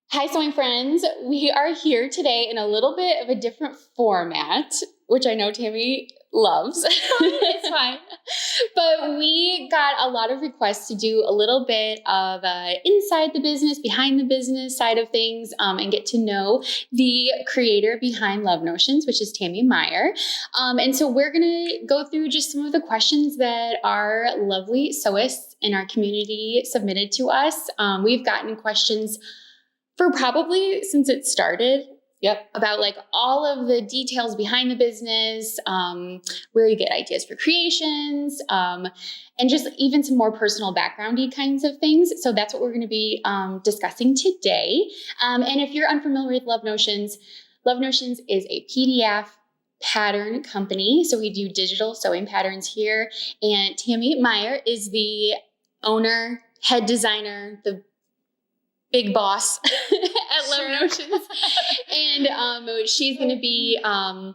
Hi, sewing friends. We are here today in a little bit of a different format, which I know Tammy loves. It's fine. But we got a lot of requests to do a little bit of inside the business, behind the business side of things, and get to know the creator behind Love Notions, which is Tami Meyer. And so we're going to go through just some of the questions that our lovely sewists in our community submitted to us. We've gotten questions for probably since it started. Yep. About like all of the details behind the business, where you get ideas for creations, and just even some more personal backgroundy kinds of things. So that's what we're going to be discussing today. And if you're unfamiliar with Love Notions is a PDF pattern company. So we do digital sewing patterns here. And Tami Meyer is the owner, head designer, the big boss at Love Notions. And she's going to be a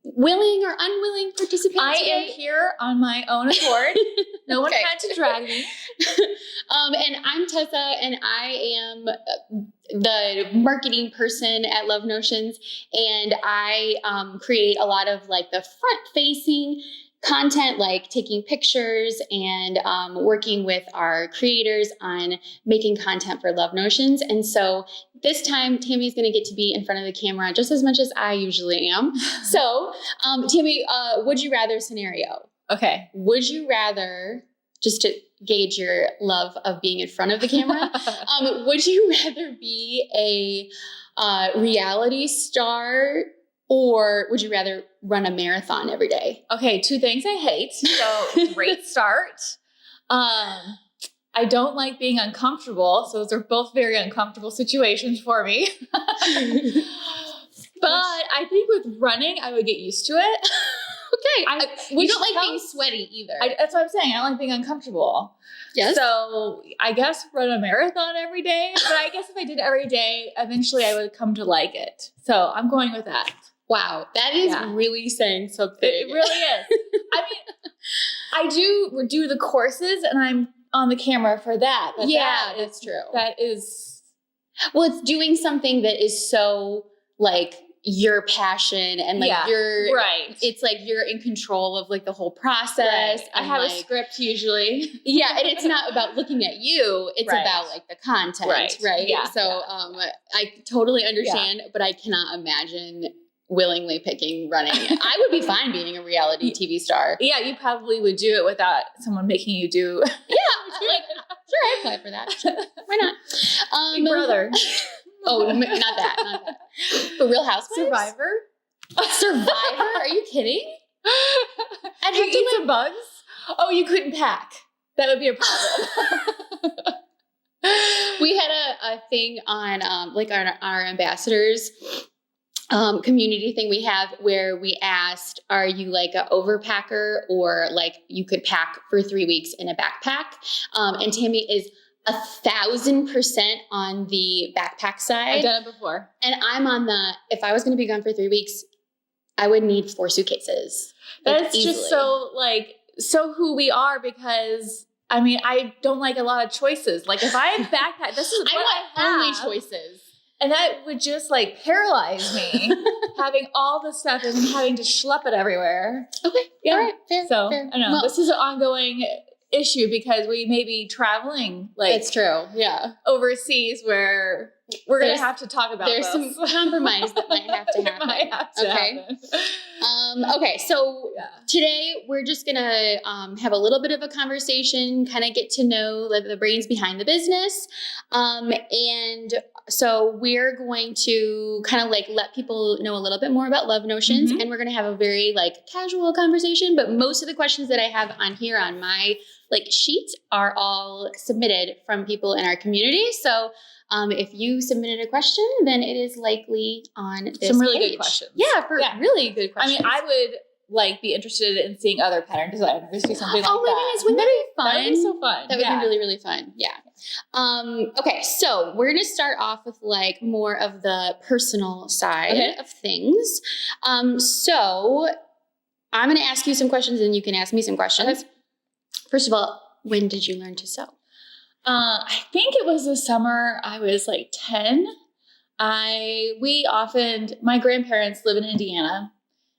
willing or unwilling participant I today. am here on my own accord. No one had to drag me. And I'm Tessa, and I am the marketing person at Love Notions, and I create a lot of like the front-facing content, like taking pictures and working with our creators on making content for Love Notions. And so this time, Tammy's going to get to be in front of the camera just as much as I usually am. So, Tammy, would you rather scenario? Okay. Would you rather, just to gauge your love of being in front of the camera, would you rather be a reality star, or would you rather run a marathon every day? Okay, two things I hate. So great start. I don't like being uncomfortable. So those are both very uncomfortable situations for me. But I think with running, I would get used to it. Okay. You don't like being sweaty either. That's what I'm saying. I don't like being uncomfortable. Yes. So I guess run a marathon every day. But I guess if I did it every day, eventually I would come to like it. So I'm going with that. Wow, that is really saying something. It really is. I mean, I do the courses, and I'm on the camera for that. But that's true. That is... Well, it's doing something that is so, like, your passion, and, like, you're... Right. It's, like, you're in control of, like, the whole process. Right. I have a script, usually. Yeah, and it's not about looking at you. It's about, like, the content, right? Yeah. So I totally understand, but I cannot imagine willingly picking running. I would be fine being a reality TV star. Yeah, you probably would do it without someone making you do. Yeah, like, sure, I apply for that. Sure. Why not? Big Brother. Oh, not that. But Real Housewives? Survivor? Are you kidding? I'd have to eat some bugs. Oh, you couldn't pack. That would be a problem. We had a thing on like our ambassadors community thing we have, where we asked, are you like an overpacker, or like you could pack for 3 weeks in a backpack? And Tammy is 1,000% on the backpack side. I've done it before. And I'm on if I was going to be gone for 3 weeks, I would need 4 suitcases. That's just so who we are, because I mean, I don't like a lot of choices. Like if I had backpack, this is what I have. Only choices. And that would just like paralyze me, having all this stuff and having to schlep it everywhere. Okay. Yeah. All right. Fair. So fair. I know this is an ongoing issue, because we may be traveling like it's true. Yeah. overseas, where we're going to have to talk about there's this. some compromise that might have to happen. Okay. So today we're just going to have a little bit of a conversation, kind of get to know the brains behind the business. And so we're going to kind of like let people know a little bit more about Love Notions, and we're going to have a very like casual conversation, but most of the questions that I have on here on my like sheet are all submitted from people in our community. So if you submitted a question, then it is likely on this Some really page. good questions. Yeah, really good questions. I mean, I would like be interested in seeing other pattern designers do something like that. Oh my goodness, wouldn't that be fun? That would be so fun. That would be really, really fun. Yeah. Okay, so we're going to start off with like more of the personal side of things. So I'm going to ask you some questions, and you can ask me some questions. First of all, when did you learn to sew? I think it was the summer I was like 10. My grandparents live in Indiana.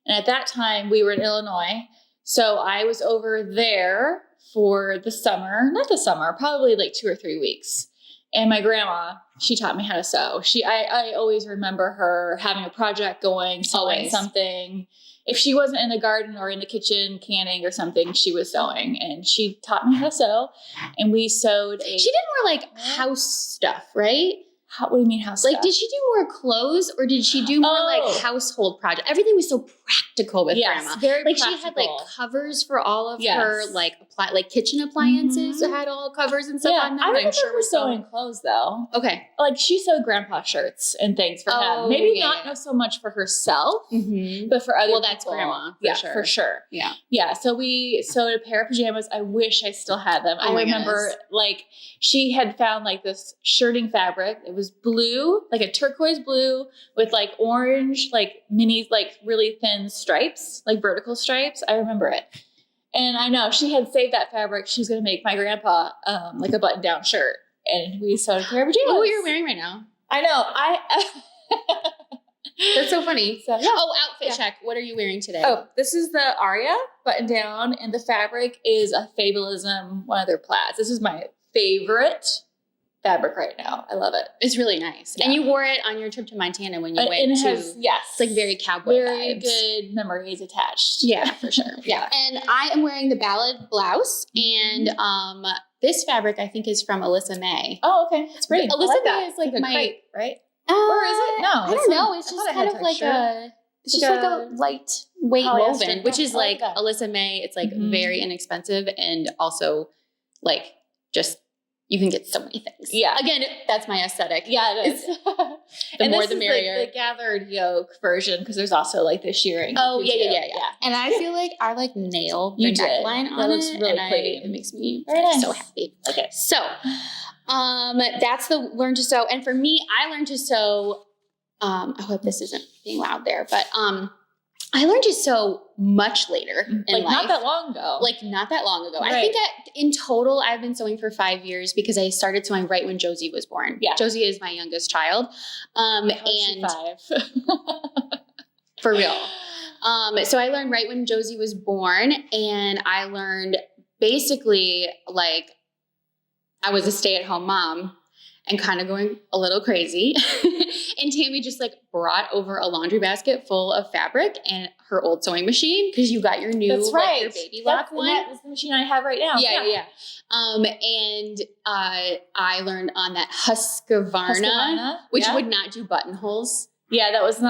And at that time we were in Illinois. So I was over there for probably like 2 or 3 weeks. And my grandma, she taught me how to sew. I always remember her having a project going, sewing something. If she wasn't in the garden or in the kitchen canning or something, she was sewing. And she taught me how to sew. And we sewed She did more like house stuff, right? What do you mean house stuff? Like, did she do more clothes or did she do more like household projects? Everything was so practical with grandma. Very like practical. She had like covers for all of her like kitchen appliances. Had all covers and stuff on them. I remember her sewing clothes though. Okay. Like she sewed grandpa shirts and things for him. Maybe not so much for herself, but for other people. That's grandma. For sure. Yeah. Yeah. So we sewed a pair of pajamas. I wish I still had them. I remember like she had found like this shirting fabric. It was blue, like a turquoise blue with like orange, like mini, like really thin stripes, like vertical stripes. I remember it. And I know she had saved that fabric. She was going to make my grandpa like a button down shirt. And we sewed a pair of pajamas. Look what you're wearing right now. I know. That's so funny. So, outfit check. What are you wearing today? Oh, this is the Aria button down. And the fabric is a Fabulism, one of their plaids. This is my favorite fabric right now. I love it. It's really nice. Yeah. And you wore it on your trip to Montana when you went yes. It's like very cowboy very vibes. Good memories attached. Yeah, for sure. Yeah. And I am wearing the ballad blouse and this fabric I think is from Alyssa May. Oh, okay. It's pretty. Alyssa May is like my crepe, right? Or is it? No. I don't know. It's just kind of like a lightweight woven, which is like Alyssa May. It's like very inexpensive and also like just you can get so many things. Yeah. Again, that's my aesthetic. Yeah, it is. The more the merrier. Like the gathered yoke version because there's also like the shearing. Oh, yeah. And I feel like I like nailed the neckline on it. Really pretty. It makes me so happy. Okay. So, that's the learn to sew. And for me, I learned to sew, I hope this isn't being loud there, but, I learned to sew much later in life. Not that long ago. Right. I think in total, I've been sewing for 5 years because I started sewing right when Josie was born. Yeah. Josie is my youngest child. And 5. For real. So I learned right when Josie was born and I learned basically like I was a stay-at-home mom and kind of going a little crazy. And Tammy just like brought over a laundry basket full of fabric and her old sewing machine because you got your new your baby lock one. That's the machine I have right now. Yeah. And I learned on that Husqvarna, which would not do buttonholes. Yeah, it was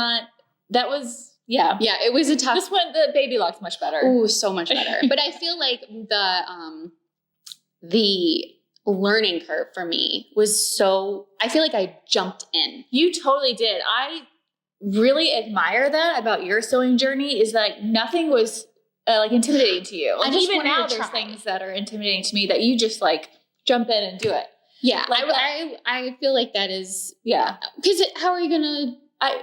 it was a tough. This one, the baby lock's much better. Ooh, so much better. But I feel like the learning curve for me was I feel like I jumped in. You totally did. I really admire that about your sewing journey is like nothing was like intimidating to you. Like even now there's things that are intimidating to me that you just like jump in and do it. Yeah. Like I feel like that is, because how are you going to,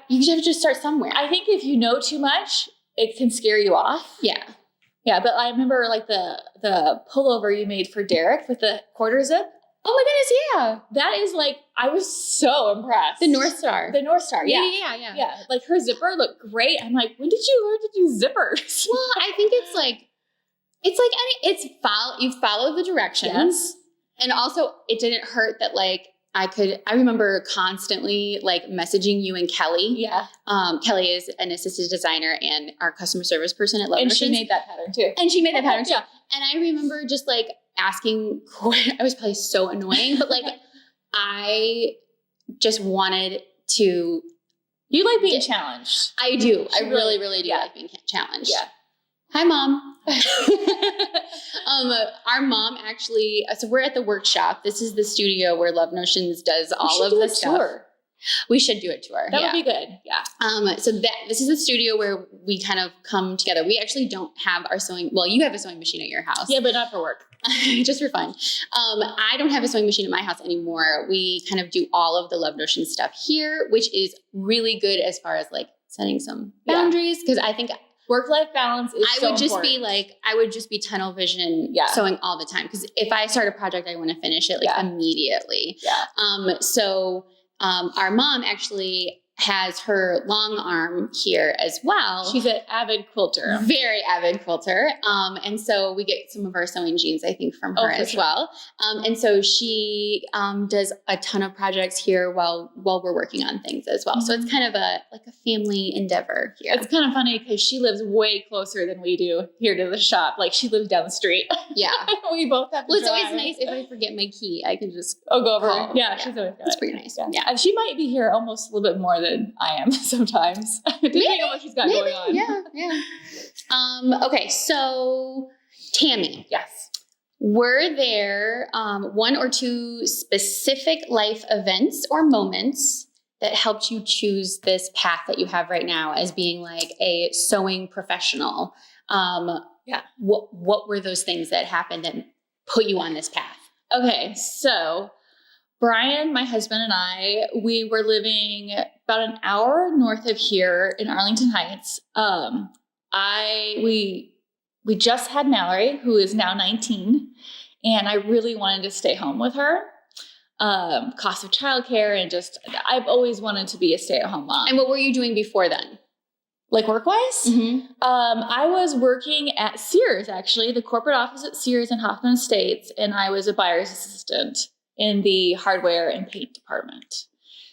you have to just start somewhere. I think if you know too much, it can scare you off. Yeah. Yeah, but I remember like the pullover you made for Derek with the quarter zip. Oh my goodness, yeah. That is like, I was so impressed. The North Star, yeah. Like her zipper looked great. I'm like, when did you learn to do zippers? Well, I think you follow the directions, and also it didn't hurt that like I remember constantly like messaging you and Kelly. Yeah. Kelly is an assistant designer and our customer service person at Love Notions. And she made that pattern too. Yeah. And I remember just like asking, I was probably so annoying, but like I just wanted to. You like being challenged. I do. I really, really do like being challenged. Yeah. Hi, Mom. Our mom actually, so we're at the workshop. This is the studio where Love Notions does all of the stuff. Tour. We should do a tour. That would be good. Yeah. So this is the studio where we kind of come together. We actually don't have our sewing. Well, you have a sewing machine at your house. Yeah, but not for work. Just for fun. I don't have a sewing machine at my house anymore. We kind of do all of the Love Notions stuff here, which is really good as far as like setting some boundaries. Because I think Work-life balance is I would just be tunnel vision sewing all the time. Because if I start a project, I want to finish it immediately. Yeah. So our mom actually has her long arm here as well. She's an avid quilter. Very avid quilter. And so we get some of our sewing genes, I think, from her as well. And so she does a ton of projects here while we're working on things as well. So it's kind of a family endeavor here. It's kind of funny because she lives way closer than we do here to the shop. Like she lives down the street. Yeah. We both have to it's drive. always nice if I forget my key, I can just go over. Call. Yeah, she's always got It's it. pretty nice. Yeah. And she might be here almost a little bit more than I am sometimes. Depending on what she's got going on. Yeah. Okay, so Tammy. Yes. Were there one or two specific life events or moments that helped you choose this path that you have right now as being like a sewing professional? What were those things that happened that put you on this path? Okay, so Brian, my husband, and I, we were living about an hour north of here in Arlington Heights. We just had Mallory, who is now 19, and I really wanted to stay home with her. Cost of childcare and just, I've always wanted to be a stay-at-home mom. And what were you doing before then? Like work-wise? Mm-hmm. I was working at Sears, actually, the corporate office at Sears in Hoffman Estates, and I was a buyer's assistant in the hardware and paint department.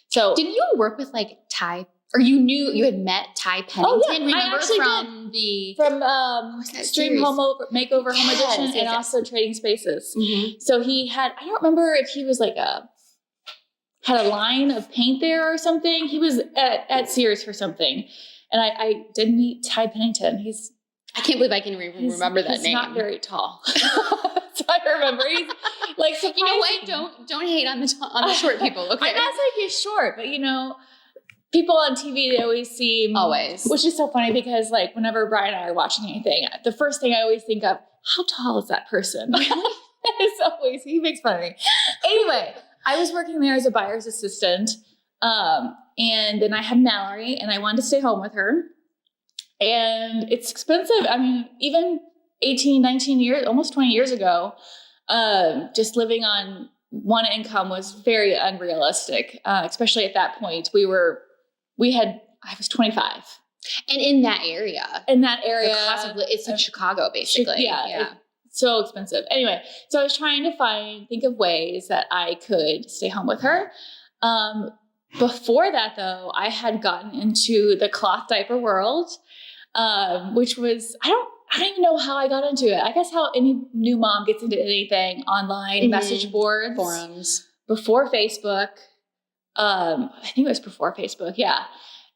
So didn't you work with like Ty, or you had met Ty Pennington? Oh yeah, remember I actually from Extreme Makeover Home Edition, and also Trading Spaces. Mm-hmm. So he had, I don't remember if he was had a line of paint there or something. He was at Sears for something, and I did meet Ty Pennington. I can't believe I can remember that name. He's not very tall. So I remember he's like surprising. You know what? Don't hate on the short people. Okay, I'm not saying he's short, but people on TV, they always seem always, which is so funny because like whenever Brian and I are watching anything, the first thing I always think of, how tall is that person? It's always, he makes fun of me. Anyway, I was working there as a buyer's assistant, and then I had Mallory, and I wanted to stay home with her. And it's expensive. I mean, even 18, 19 years, almost 20 years ago, just living on one income was very unrealistic, especially at that point. I was 25. And in that area. The cost of it's like Chicago, basically. Yeah. It's so expensive. Anyway, so I was trying to think of ways that I could stay home with her. Before that, though, I had gotten into the cloth diaper world, which was, I don't even know how I got into it. I guess how any new mom gets into anything online, message boards, forums. Before Facebook. I think it was before Facebook. Yeah.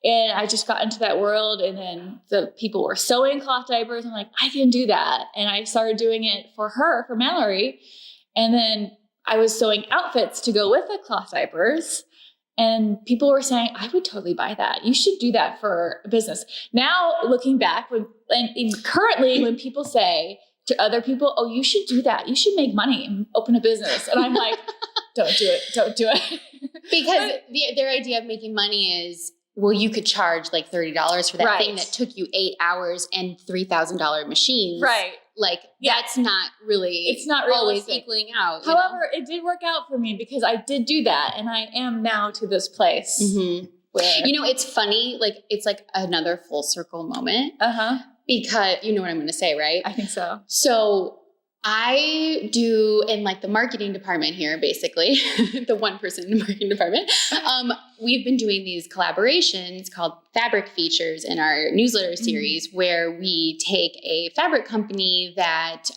And I just got into that world, and then the people were sewing cloth diapers. I'm like, I can do that. And I started doing it for Mallory. And then I was sewing outfits to go with the cloth diapers. And people were saying, I would totally buy that. You should do that for a business. Now, looking back, currently when people say to other people, oh, you should do that. You should make money and open a business. And I'm like, don't do it. Because their idea of making money is, well, you could charge like $30 for that thing that took you 8 hours and $3,000 machines. Right. Like, that's not really, it's not always equaling out. However, it did work out for me because I did do that, and I am now to this place. Mm-hmm. Where, it's funny, like, it's like another full circle moment. Uh-huh. Because you know what I'm going to say, right? I think so. So I do in like the marketing department here, basically, the one person in the marketing department. We've been doing these collaborations called fabric features in our newsletter series, where we take a fabric company that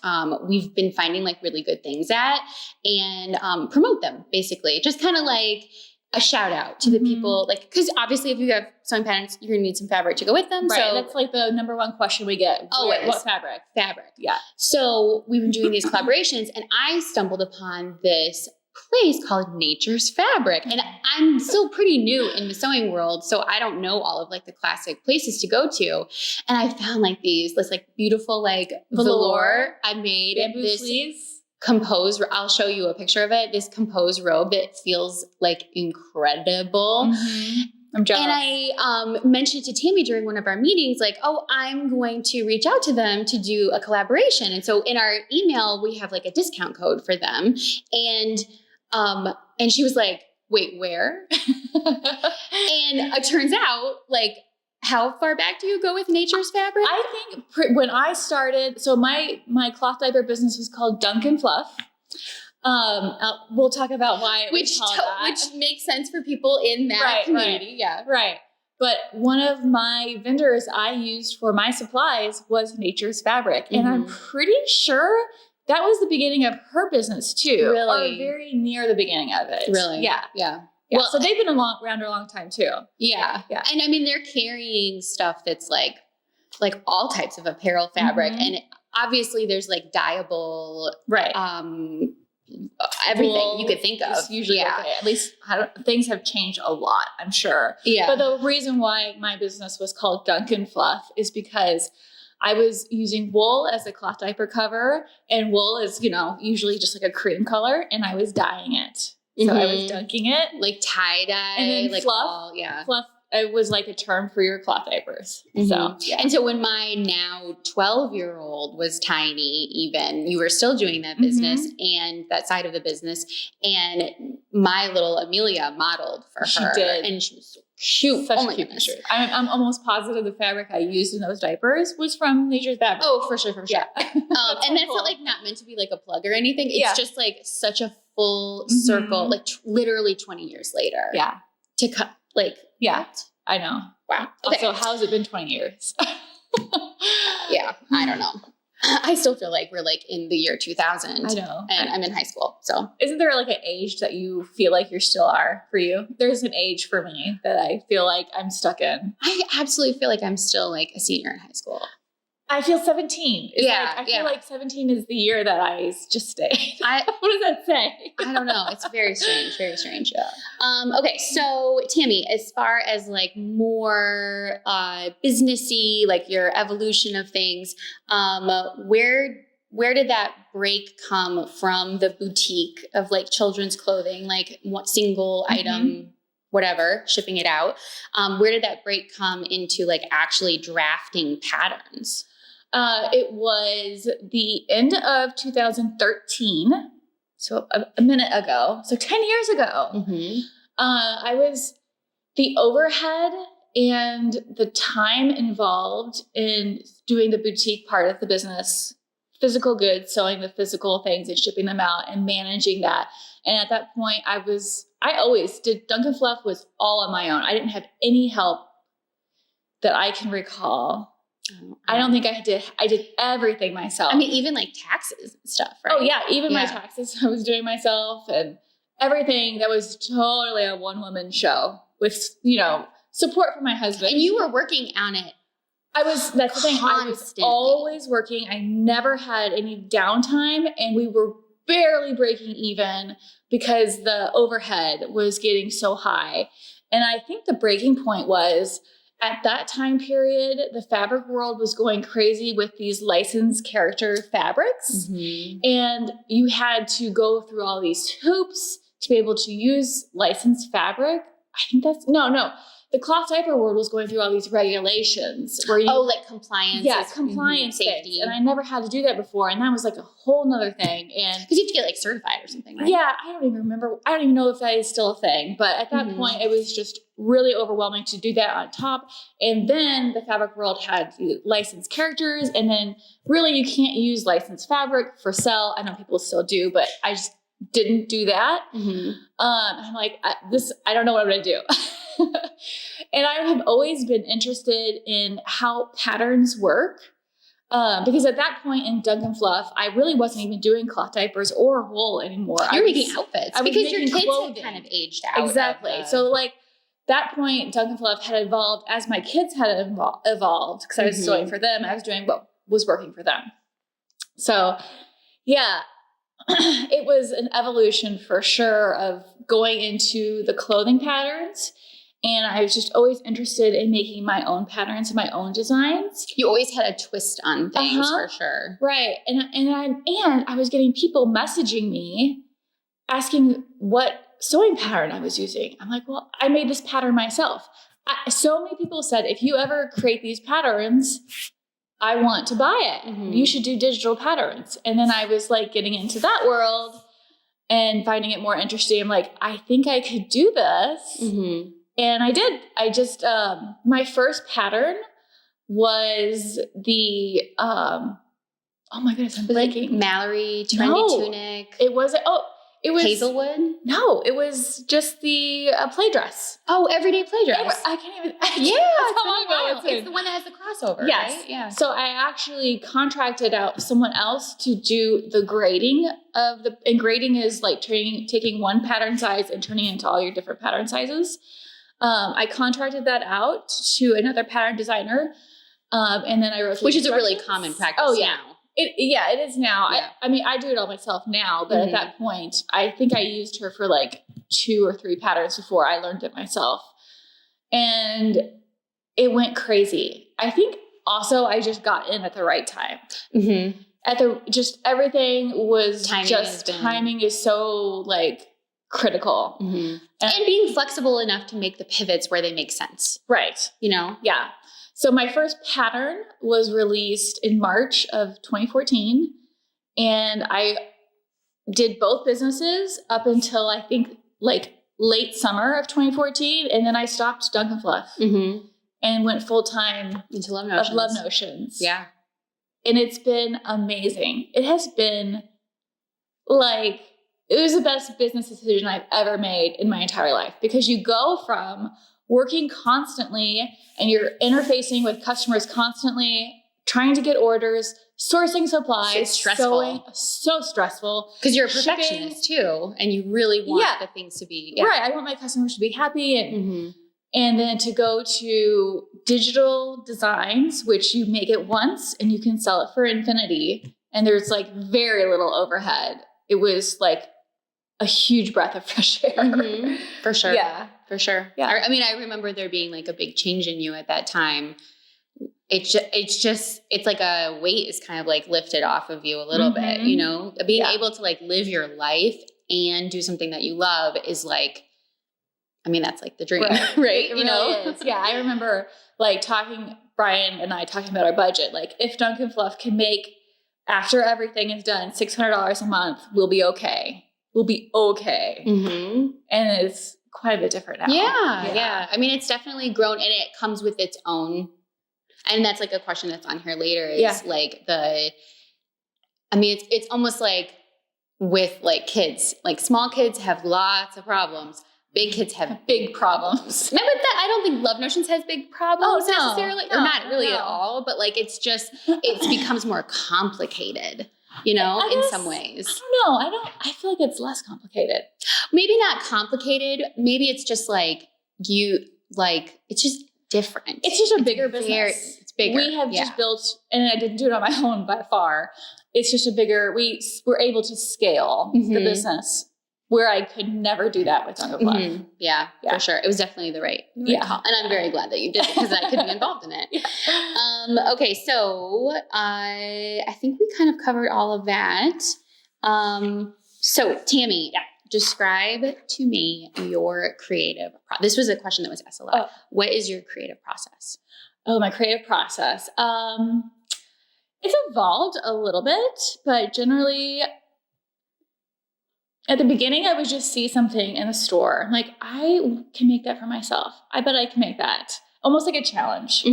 we've been finding like really good things at and promote them, basically. Just kind of like a shout out to the people, like, because obviously if you have sewing patterns, you're going to need some fabric to go with them. Right. So that's like the number one question we get. Always. What fabric? Fabric. Yeah. So we've been doing these collaborations, and I stumbled upon this place called Nature's Fabric. And I'm still pretty new in the sewing world, so I don't know all of like the classic places to go to. And I found like this like beautiful like velour. I made this sleeves. Compose. I'll show you a picture of it. This compose robe that feels like incredible. I'm jealous. And I mentioned to Tammy during one of our meetings, like, oh, I'm going to reach out to them to do a collaboration. And so in our email, we have like a discount code for them. And she was like, wait, where? And it turns out, like, how far back do you go with Nature's Fabric? I think when I started, so my cloth diaper business was called Dunkin' Fluff. We'll talk about why it was called that. Which makes sense for people in that community. Right. Yeah. Right. But one of my vendors I used for my supplies was Nature's Fabric. And I'm pretty sure that was the beginning of her business too. Really? Or very near the beginning of it. Really? Yeah. Yeah. Yeah. Well, so they've been around a long time too. Yeah. Yeah. And I mean, they're carrying stuff that's like all types of apparel fabric. And obviously there's like dyeable, everything you could think of. Usually, at least things have changed a lot, I'm sure. Yeah. But the reason why my business was called Dunkin' Fluff is because I was using wool as a cloth diaper cover, and wool is, usually just like a cream color, and I was dyeing it. So I was dunking it. Like tie-dye. And then like fluff. Fluff, it was like a term for your cloth diapers. So, yeah. And so when my now 12-year-old was tiny, even, you were still doing that business and that side of the business. And my little Amelia modeled for her. She did. And she was so cute. Such a cute picture. I'm almost positive the fabric I used in those diapers was from Nature's Fabric. Oh, for sure. Yeah. And that's cool. not meant to be like a plug or anything. It's just like such a full circle, like literally 20 years later. Yeah. To cut, I know. Wow. Okay. So how's it been 20 years? Yeah, I don't know. I still feel like we're like in the year 2000. I know. And I'm in high school. So isn't there like an age that you feel like you still are for you? There's an age for me that I feel like I'm stuck in. I absolutely feel like I'm still like a senior in high school. I feel 17. I feel like 17 is the year that I just stayed. What does that say? I don't know. It's very strange. Very strange. Yeah. Okay. So Tammy, as far as like more businessy, like your evolution of things, where did that break come from the boutique of like children's clothing, like what single item, whatever, shipping it out? Where did that break come into like actually drafting patterns? It was the end of 2013, so a minute ago, so 10 years ago. I was the overhead and the time involved in doing the boutique part of the business, physical goods, sewing the physical things and shipping them out and managing that. And at that point I always did. Dunkin' Fluff was all on my own. I didn't have any help that I can recall. I don't think I did. I did everything myself. I mean, even like taxes and stuff, right? Oh yeah. Even my taxes I was doing myself, and everything. That was totally a one-woman show with, support from my husband. And you were working on it. That's the thing. I was always working. I never had any downtime, and we were barely breaking even because the overhead was getting so high. And I think the breaking point was at that time period, the fabric world was going crazy with these licensed character fabrics. And you had to go through all these hoops to be able to use licensed fabric. I think the cloth diaper world was going through all these regulations where like compliance. Yeah, compliance safety. And I never had to do that before. And that was like a whole nother thing. And because you have to get like certified or something, right? Yeah, I don't even remember. I don't even know if that is still a thing. But at that point, it was just really overwhelming to do that on top. And then the fabric world had licensed characters. And then really you can't use licensed fabric for sale. I know people still do, but I just didn't do that. I'm like, I don't know what I'm going to do. And I have always been interested in how patterns work. Because at that point in Dunkin' Fluff, I really wasn't even doing cloth diapers or wool anymore. You're making outfits because your kids had kind of aged out. Exactly. So like that point, Dunkin' Fluff had evolved as my kids had evolved because I was sewing for them. I was doing what was working for them. So yeah, it was an evolution for sure of going into the clothing patterns. And I was just always interested in making my own patterns and my own designs. You always had a twist on things for sure. Right. And I was getting people messaging me asking what sewing pattern I was using. I'm like, well, I made this pattern myself. so many people said, if you ever create these patterns, I want to buy it. Mm-hmm. You should do digital patterns. And then I was like getting into that world and finding it more interesting. I'm like, I think I could do this. Mm-hmm. And I did. I just, my first pattern was the, oh my goodness, I'm blanking. Mallory, trendy tunic. It wasn't, it was Hazelwood? No, it was just the play dress. Oh, everyday play dress. I can't even. Yeah, that's how long ago it's the one that has the crossover. Yes. Right? Yeah. So I actually contracted out someone else to do the grading of and grading is like taking one pattern size and turning it into all your different pattern sizes. I contracted that out to another pattern designer. And then I wrote, which is a really common practice. Oh yeah. Now. It is now. Yeah. I mean, I do it all myself now, but at that point, I think I used her for like 2 or 3 patterns before I learned it myself. And it went crazy. I think also I just got in at the right time. Mm-hmm. Everything was timing is so like critical. Mm-hmm. And being flexible enough to make the pivots where they make sense. Right. You know? Yeah. So my first pattern was released in March of 2014, and I did both businesses up until I think like late summer of 2014, and then I stopped Duncan Fluff and went full time into Love Notions. Love Notions. Yeah, and it's been amazing. It has been like it was the best business decision I've ever made in my entire life, because you go from working constantly and you're interfacing with customers constantly, trying to get orders, sourcing supplies. It's stressful. So stressful. Because you're a perfectionist too, and you really want the things to be. Yeah. Right. I want my customers to be happy. And then to go to digital designs, which you make it once and you can sell it for infinity. And there's like very little overhead. It was like a huge breath of fresh air. For sure. Yeah. For sure. Yeah. I mean, I remember there being like a big change in you at that time. It's like a weight is kind of like lifted off of you a little bit, you know, being able to like live your life and do something that you love is like, I mean, that's like the dream, right? It really is. Yeah. I remember like Brian and I talking about our budget. Like if Duncan Fluff can make, after everything is done, $600 a month, we'll be okay. We'll be okay. And it's quite a bit different now. Yeah. I mean, it's definitely grown, and it comes with its own, and that's like a question that's on here later is like it's almost like with like kids, like small kids have lots of problems. Big kids have big problems. No, but I don't think Love Notions has big problems necessarily, or not really at all, but like it becomes more complicated. You know, in some ways. I don't know. I feel like it's less complicated. Maybe not complicated. Maybe it's just like it's just different. It's just a bigger business. It's bigger. We have just built, and I didn't do it on my own by far. It's just we were able to scale the business where I could never do that with Duncan Fluff. Yeah, for sure. It was definitely the right call. And I'm very glad that you did it, because I could be involved in it. Okay, so I think we kind of covered all of that. So Tammy, describe to me your creative process. This was a question that was asked a lot. What is your creative process? Oh, my creative process. It's evolved a little bit, but generally at the beginning, I would just see something in the store. I'm like, I can make that for myself. I bet I can make that. Almost like a challenge.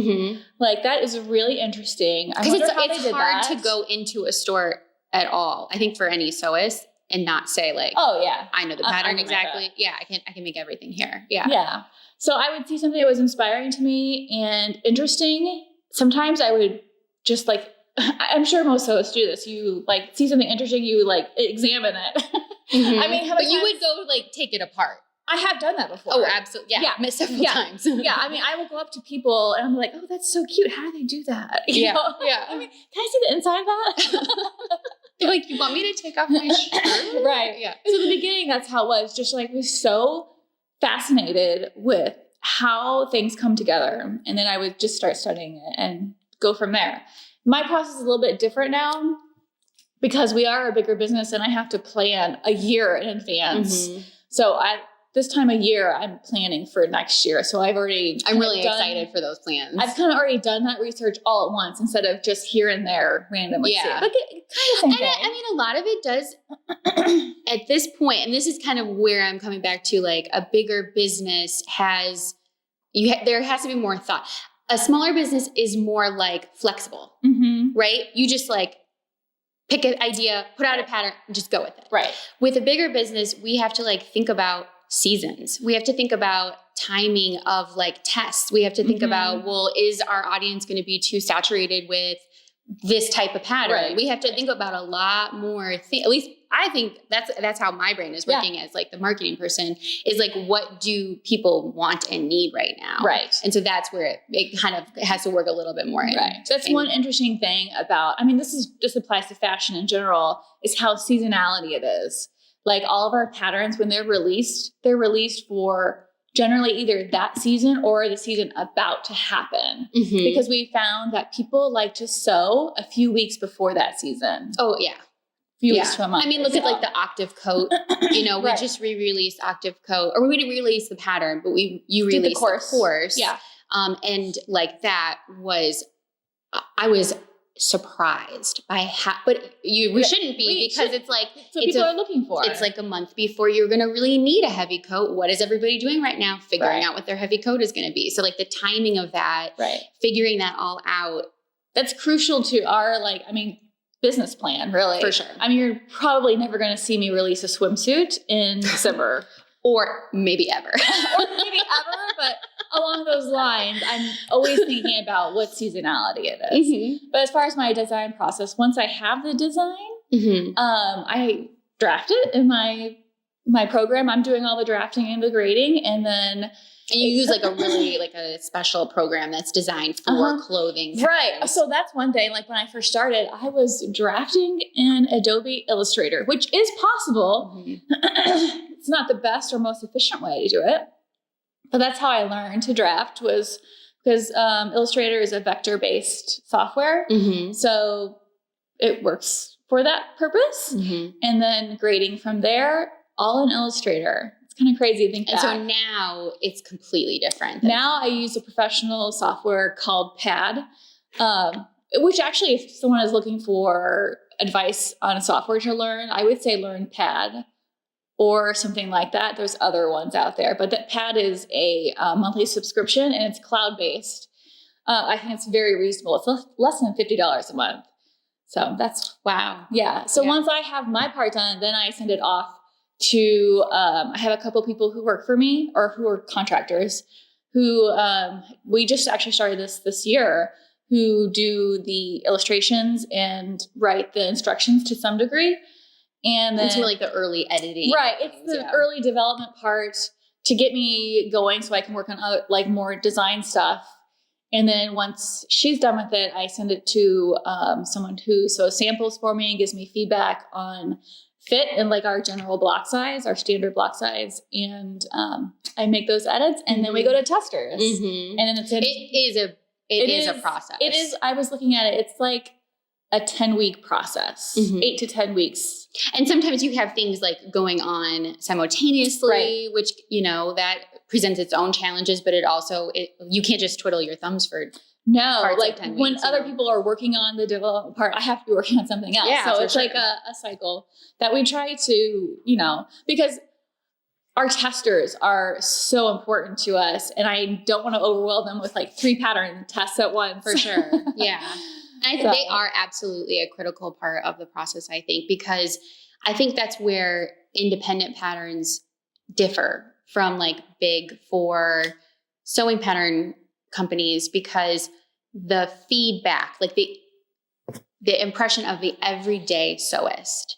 Like, that is really interesting. Because it's hard to go into a store at all, I think, for any sewist and not say like, I know the pattern exactly. Yeah, I can make everything here. Yeah. So I would see something that was inspiring to me and interesting. Sometimes I would just like, I'm sure most sewists do this. You like see something interesting, you like examine it. I mean, but you would go like take it apart. I have done that before. Oh, absolutely. Yeah. Several times. I mean, I will go up to people and I'm like, oh, that's so cute. How do they do that? You know? I mean, can I see the inside of that? They're like, you want me to take off my shirt? Right. Yeah. So in the beginning, that's how it was. Just like, was so fascinated with how things come together. And then I would just start studying it and go from there. My process is a little bit different now because we are a bigger business and I have to plan a year in advance. So this time of year, I'm planning for next year. So I'm really excited for those plans. I've kind of already done that research all at once instead of just here and there randomly. Yeah. But kind of same thing. I mean, a lot of it does at this point, and this is kind of where I'm coming back to, like, a bigger business there has to be more thought. A smaller business is more like flexible, right? You just like pick an idea, put out a pattern, and just go with it. Right. With a bigger business, we have to like think about seasons. We have to think about timing of like tests. We have to think about, well, is our audience going to be too saturated with this type of pattern? Right. We have to think about a lot more at least I think that's how my brain is working as like the marketing person, is like, what do people want and need right now? Right. And so that's where it kind of has to work a little bit more. Right. That's one interesting thing about, I mean, this is just applies to fashion in general, is how seasonality it is. Like all of our patterns, when they're released for generally either that season or the season about to happen. Because we found that people like to sew a few weeks before that season. Oh, yeah. Weeks to a month. I mean, look at like the octave coat, we just re-released octave coat, or we didn't release the pattern, but you released the course. Yeah. And like that was, I was surprised by but we shouldn't be, because it's like, people are looking for. It's like a month before you're going to really need a heavy coat. What is everybody doing right now? Figuring out what their heavy coat is going to be. So like the timing of that, figuring that all out. That's crucial to our, business plan, really. For sure. I mean, you're probably never going to see me release a swimsuit in December. Or maybe ever. But along those lines, I'm always thinking about what seasonality it is. But as far as my design process, once I have the design, I draft it in my program. I'm doing all the drafting and the grading, and then... And you use like a really like a special program that's designed for clothing. Right. So that's one thing. Like when I first started, I was drafting in Adobe Illustrator, which is possible. It's not the best or most efficient way to do it. But that's how I learned to draft, was because Illustrator is a vector-based software. So it works for that purpose. And then grading from there, all in Illustrator. Kind of crazy to think and that. So now it's completely different. Now I use a professional software called Pad, which actually, if someone is looking for advice on a software to learn, I would say learn Pad or something like that. There's other ones out there, but that Pad is a monthly subscription, and it's cloud-based. I think it's very reasonable. It's less than $50 a month. So that's... Wow. Yeah. So once I have my part done, then I send it off to, I have a couple people who work for me, or who are contractors, who we just actually started this year, who do the illustrations and write the instructions to some degree. And then it's really like the early editing. Right. It's the early development part to get me going so I can work on other, like more design stuff. And then once she's done with it, I send it to someone who sews samples for me and gives me feedback on fit and like our general block size, our standard block size. And I make those edits, and then we go to testers. And then it is a process. It is. I was looking at it. It's like a 10-week process, 8 to 10 weeks. And sometimes you have things like going on simultaneously, which, that presents its own challenges, but it also, you can't just twiddle your thumbs for like when other people are working on the development part, I have to be working on something else. So it's like a cycle that we try to, because our testers are so important to us, and I don't want to overwhelm them with like 3 pattern tests at once. For sure. Yeah. And I think they are absolutely a critical part of the process, I think, because I think that's where independent patterns differ from like big 4 sewing pattern companies, because the feedback, like the impression of the everyday sewist,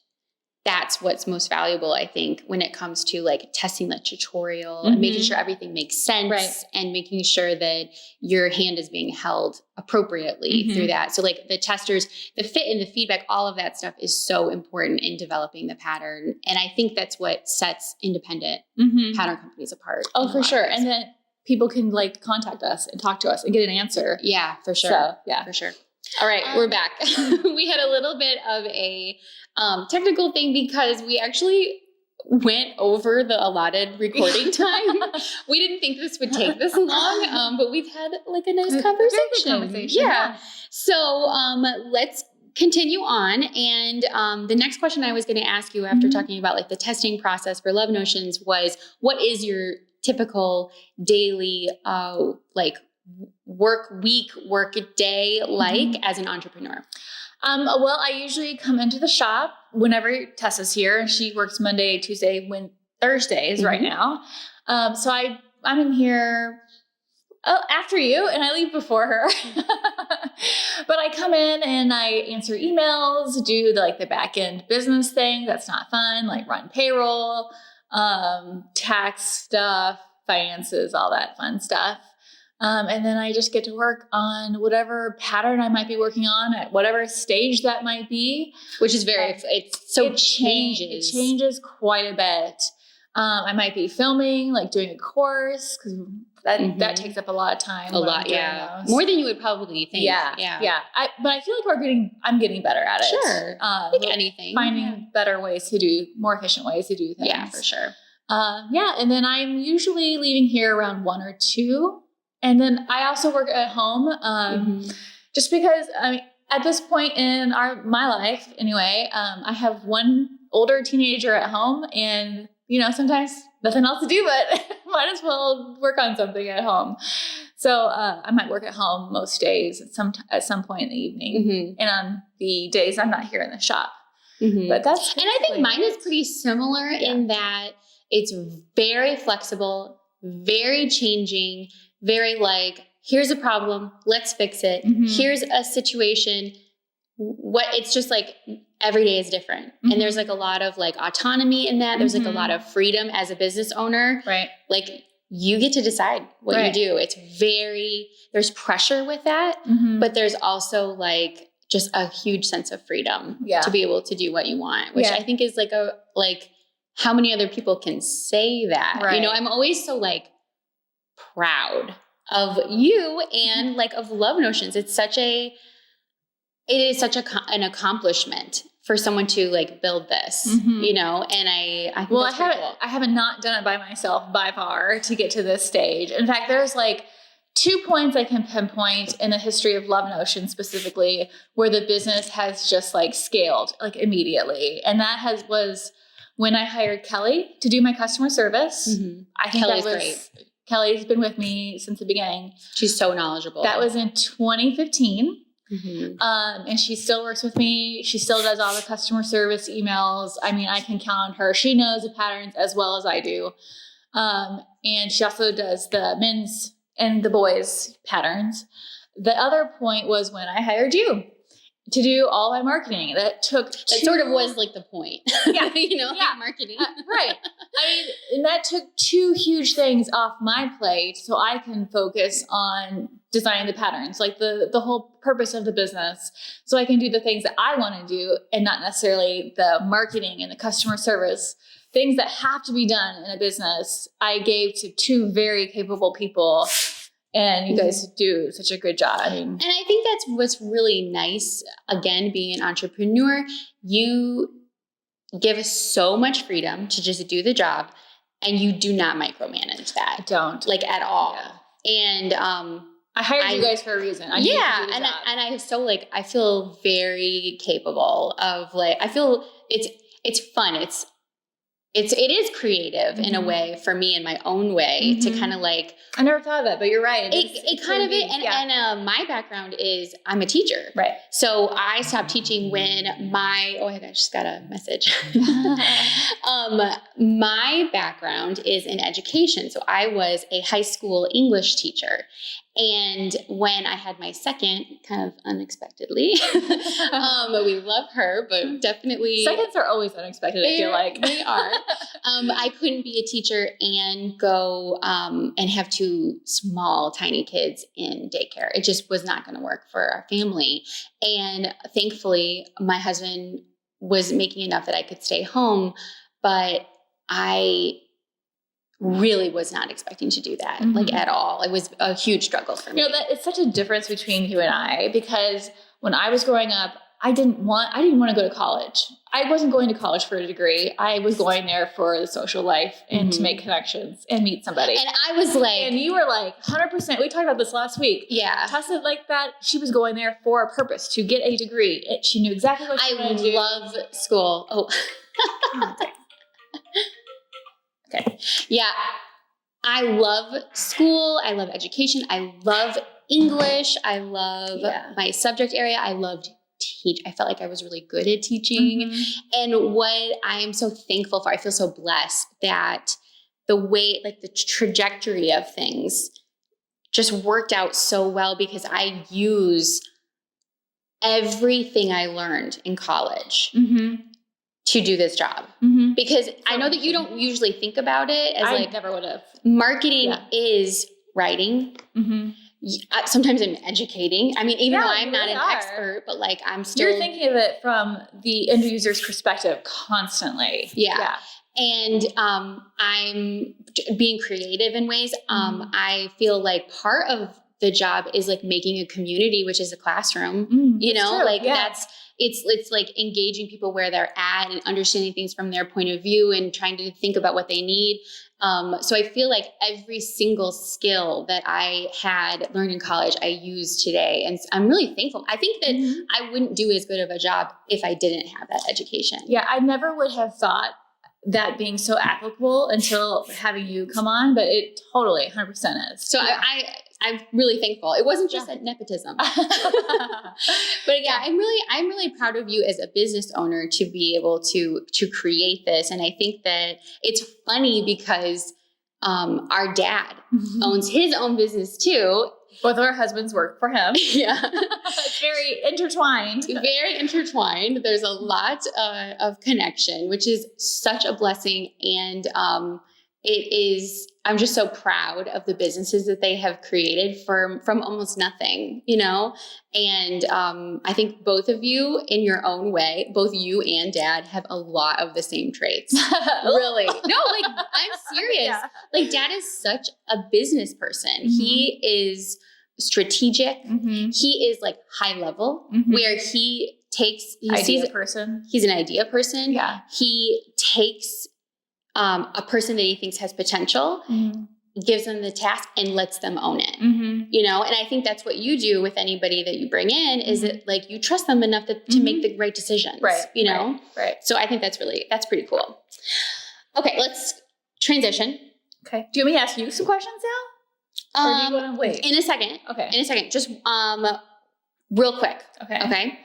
that's what's most valuable, I think, when it comes to like testing the tutorial and making sure everything makes sense and making sure that your hand is being held appropriately through that. So like the testers, the fit and the feedback, all of that stuff is so important in developing the pattern. And I think that's what sets independent pattern companies apart. Oh, for sure. And then people can like contact us and talk to us and get an answer. Yeah, for sure. So, yeah, for sure. All right, we're back. We had a little bit of a technical thing, because we actually went over the allotted recording time. We didn't think this would take this long, but we've had like a nice conversation. Yeah. So let's continue on. And the next question I was going to ask you after talking about like the testing process for Love Notions was, what is your typical daily like work week, work day like as an entrepreneur? Well, I usually come into the shop whenever Tessa's here, and she works Monday, Tuesday, Thursdays right now. So I'm in here after you, and I leave before her. But I come in and I answer emails, do the back end business thing that's not fun, like run payroll, tax stuff, finances, all that fun stuff. And then I just get to work on whatever pattern I might be working on at whatever stage that might be. Which is it changes quite a bit. I might be filming, like doing a course, because that takes up a lot of time. A lot, yeah. More than you would probably think. Yeah. But I feel like I'm getting better at it. Sure. Like anything. Finding better ways more efficient ways to do things. Yeah, for sure. And then I'm usually leaving here around 1 or 2. And then I also work at home, just because at this point in my life, anyway, I have one older teenager at home, and sometimes nothing else to do, but might as well work on something at home. So I might work at home most days at some point in the evening, and on the days I'm not here in the shop. But and I think mine is pretty similar in that it's very flexible, very changing. Very like, here's a problem, let's fix it. Here's a situation. It's just like every day is different. And there's like a lot of like autonomy in that. There's like a lot of freedom as a business owner. Right. Like you get to decide what you do. There's pressure with that, but there's also like just a huge sense of freedom to be able to do what you want, which I think is like how many other people can say that? Right. I'm always so like proud of you and like of Love Notions. It is such an accomplishment for someone to like build this, and I think cool. I haven't not done it by myself by far to get to this stage. In fact, there's like 2 points I can pinpoint in the history of Love Notions specifically where the business has just like scaled like immediately. And that was when I hired Kelly to do my customer service. I think Kelly's great. Kelly's been with me since the beginning. She's so knowledgeable. That was in 2015. And she still works with me. She still does all the customer service emails. I mean, I can count on her. She knows the patterns as well as I do. And she also does the men's and the boys' patterns. The other point was when I hired you to do all my marketing. That sort of was like the point. Yeah. Marketing. Right. And that took 2 huge things off my plate so I can focus on designing the patterns, like the whole purpose of the business. So I can do the things that I want to do and not necessarily the marketing and the customer service. Things that have to be done in a business, I gave to 2 very capable people. And you guys do such a good job. And I think that's what's really nice, again, being an entrepreneur. You give us so much freedom to just do the job, and you do not micromanage that. I don't. Like at all. Yeah. And I hired you guys for a reason. I I feel very capable of like, I feel it's fun. It is creative in a way for me in my own way to kind of like. I never thought of that, but you're right. It kind of is. And my background is I'm a teacher. Right. So I stopped teaching when I just got a message. My background is in education. So I was a high school English teacher. And when I had my second, kind of unexpectedly, we love her, but definitely. Seconds are always unexpected, I feel like. They are. I couldn't be a teacher and go and have 2 small, tiny kids in daycare. It just was not going to work for our family. And thankfully, my husband was making enough that I could stay home, but I really was not expecting to do that, like at all. It was a huge struggle for me. It's such a difference between you and I, because when I was growing up, I didn't want to go to college. I wasn't going to college for a degree. I was going there for the social life and to make connections and meet somebody. And I was like, and you were like 100%. We talked about this last week. Yeah. Tessa like that. She was going there for a purpose, to get a degree. She knew exactly what she wanted to do. I love school. Oh. Okay. Yeah. I love school. I love education. I love English. I love my subject area. I loved I felt like I was really good at teaching. And what I am so thankful for, I feel so blessed that the way, like the trajectory of things just worked out so well, because I use everything I learned in college to do this job. Because I know that you don't usually think about it as I never would have. Marketing is writing. Sometimes I'm educating. I mean, even though I'm not an expert, but like I'm still. You're thinking of it from the end user's perspective constantly. Yeah. And I'm being creative in ways. I feel like part of the job is like making a community, which is a classroom. You know, like it's like engaging people where they're at and understanding things from their point of view and trying to think about what they need. So I feel like every single skill that I had learned in college, I use today. And I'm really thankful. I think that I wouldn't do as good of a job if I didn't have that education. Yeah, I never would have thought that being so applicable until having you come on, but it totally 100% is. So I'm really thankful. It wasn't just a nepotism, but I'm really proud of you as a business owner to be able to create this. And I think that it's funny because our dad owns his own business too. Both of our husbands work for him. Yeah. It's very intertwined. Very intertwined. There's a lot of connection, which is such a blessing. And I'm just so proud of the businesses that they have created from almost nothing, you know? And I think both of you in your own way, both you and dad have a lot of the same traits. Really. No, like I'm serious. Yeah. Like dad is such a business person. He is strategic. He is like high level where he sees a person. He's an idea person. Yeah. He takes a person that he thinks has potential, gives them the task and lets them own it, you know? And I think that's what you do with anybody that you bring in is that like you trust them enough to make the right decisions, you know? Right. So I think that's pretty cool. Okay, let's transition. Okay. Do you want me to ask you some questions now? Or do you want to wait? In a second. Okay. In a second. Just real quick. Okay.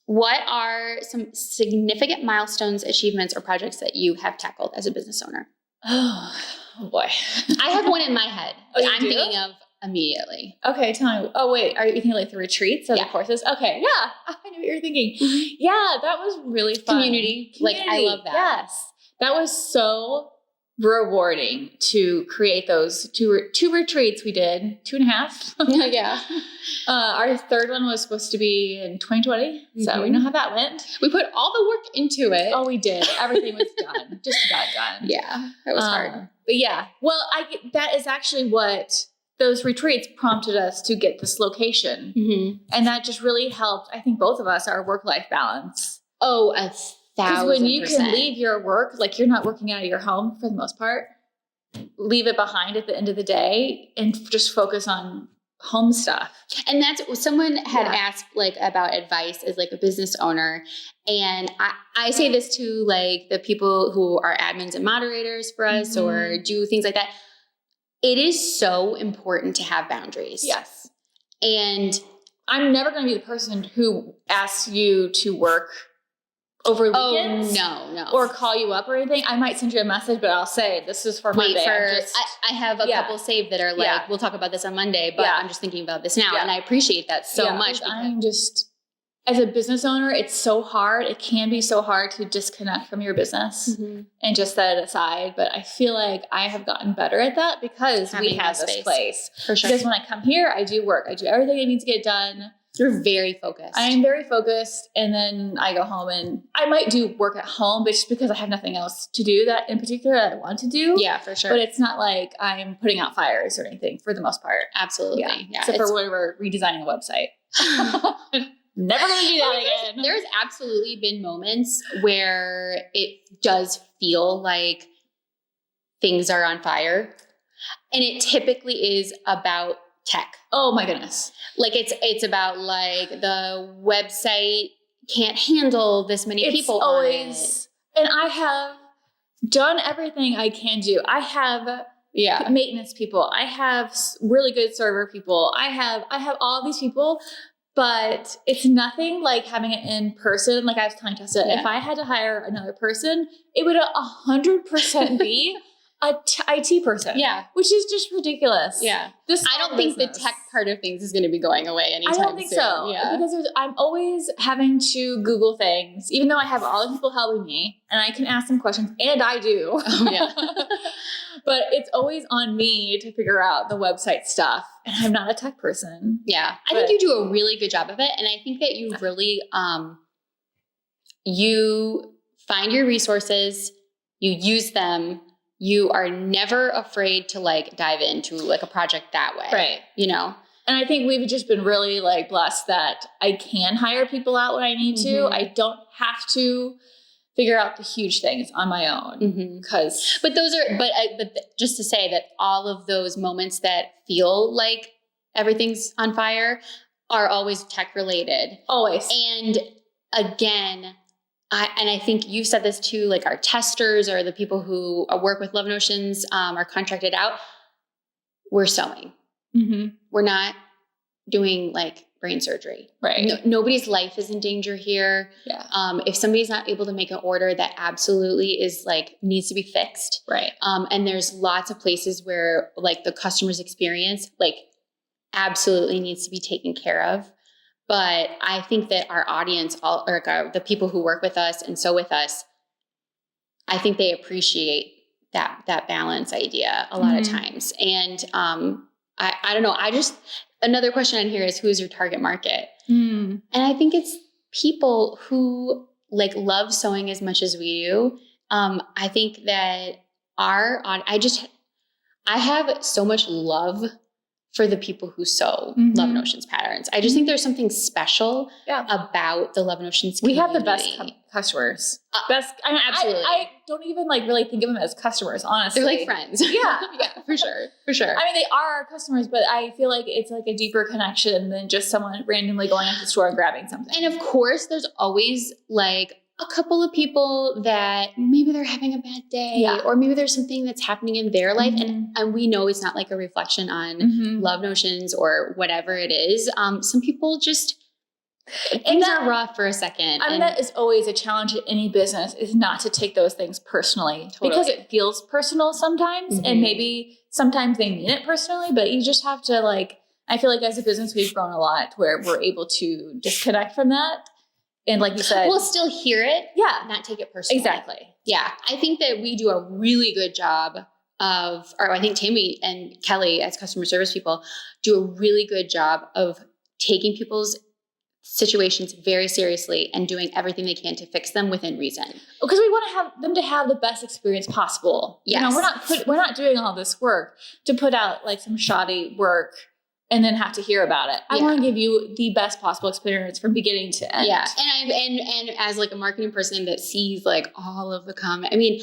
What are some significant milestones, achievements, or projects that you have tackled as a business owner? Oh boy. I have one in my head that I'm thinking of immediately. Okay, tell me. Oh, wait. Are you thinking like the retreats or the courses? Okay. Yeah. I know what you're thinking. Yeah, that was really fun. Community. Like, I love that. Yes. That was so rewarding to create those two retreats we did, 2.5. Yeah. Our third one was supposed to be in 2020. So we know how that went. We put all the work into it. Oh, we did. Everything was done. Just about done. Yeah. It was hard. But yeah. Well, that is actually what those retreats prompted us to get this location. And that just really helped, I think, both of us, our work-life balance. Oh, 1,000%. Because when you can leave your work, like you're not working out of your home for the most part, leave it behind at the end of the day and just focus on home stuff. And that's someone had asked like about advice as like a business owner. And I say this to like the people who are admins and moderators for us or do things like that. It is so important to have boundaries. Yes. And I'm never going to be the person who asks you to work over weekends. No. Or call you up or anything. I might send you a message, but I'll say, this is for Monday. I have a couple saved that are like, we'll talk about this on Monday, but I'm just thinking about this now. And I appreciate that so much. I'm just, as a business owner, it's so hard. It can be so hard to disconnect from your business and just set it aside. But I feel like I have gotten better at that because we have this place. For sure. Because when I come here, I do work. I do everything I need to get done. You're very focused. I am very focused. And then I go home and I might do work at home, but just because I have nothing else to do that in particular that I want to do. Yeah, for sure. But it's not like I'm putting out fires or anything for the most part. Absolutely. Yeah. Except for when we're redesigning a website. Never going to do that again. There's absolutely been moments where it does feel like things are on fire. And it typically is about tech. Oh my goodness. Like it's about like the website can't handle this many people always, on it. And I have done everything I can do. I have maintenance people. I have really good server people. I have all these people, but it's nothing like having it in person. Like I was telling Tessa, if I had to hire another person, it would 100% be a IT person. Yeah. Which is just ridiculous. Yeah. I don't think the tech part of things is going to be going away anytime soon. I don't think so. Yeah. Because I'm always having to Google things, even though I have all the people helping me and I can ask them questions, and I do. Oh, yeah. But it's always on me to figure out the website stuff. And I'm not a tech person. Yeah. I think you do a really good job of it. And I think that you really, you find your resources, you use them. You are never afraid to like dive into like a project that way. Right. You know? And I think we've just been really like blessed that I can hire people out when I need to. I don't have to figure out the huge things on my own. But just to say that all of those moments that feel like everything's on fire are always tech related. Always. And again, I think you said this too, like our testers or the people who work with Love Notions are contracted out. We're sewing. We're not doing like brain surgery. Right. Nobody's life is in danger here. Yeah. If somebody's not able to make an order, that absolutely is like needs to be fixed. Right. And there's lots of places where like the customer's experience like absolutely needs to be taken care of. But I think that our audience, the people who work with us and sew with us, I think they appreciate that balance idea a lot of times. And I don't know. Another question on here is, who is your target market? And I think it's people who like love sewing as much as we do. I think that I have so much love for the people who sew Love Notions patterns. I just think there's something special about the Love Notions community. We have the best customers. Absolutely. I don't even like really think of them as customers, honestly. They're like friends. Yeah. Yeah, for sure. For sure. I mean, they are our customers, but I feel like it's like a deeper connection than just someone randomly going into the store and grabbing something. And of course, there's always like a couple of people that maybe they're having a bad day or maybe there's something that's happening in their life. And we know it's not like a reflection on Love Notions or whatever it is. Some people just, things are rough for a second. I mean, that is always a challenge in any business, is not to take those things personally. Totally. Because it feels personal sometimes. And maybe sometimes they mean it personally, but you just have to like, I feel like as a business, we've grown a lot where we're able to disconnect from that. And like you said, we'll still hear it. Yeah. Not take it personally. Exactly. Yeah. I think that we do a really good job or I think Tammy and Kelly as customer service people do a really good job of taking people's situations very seriously and doing everything they can to fix them within reason. Because we want to have them to have the best experience possible. Yes. You know, we're not doing all this work to put out like some shoddy work and then have to hear about it. I want to give you the best possible experience from beginning to end. Yeah. And as like a marketing person that sees like all of the comment, I mean,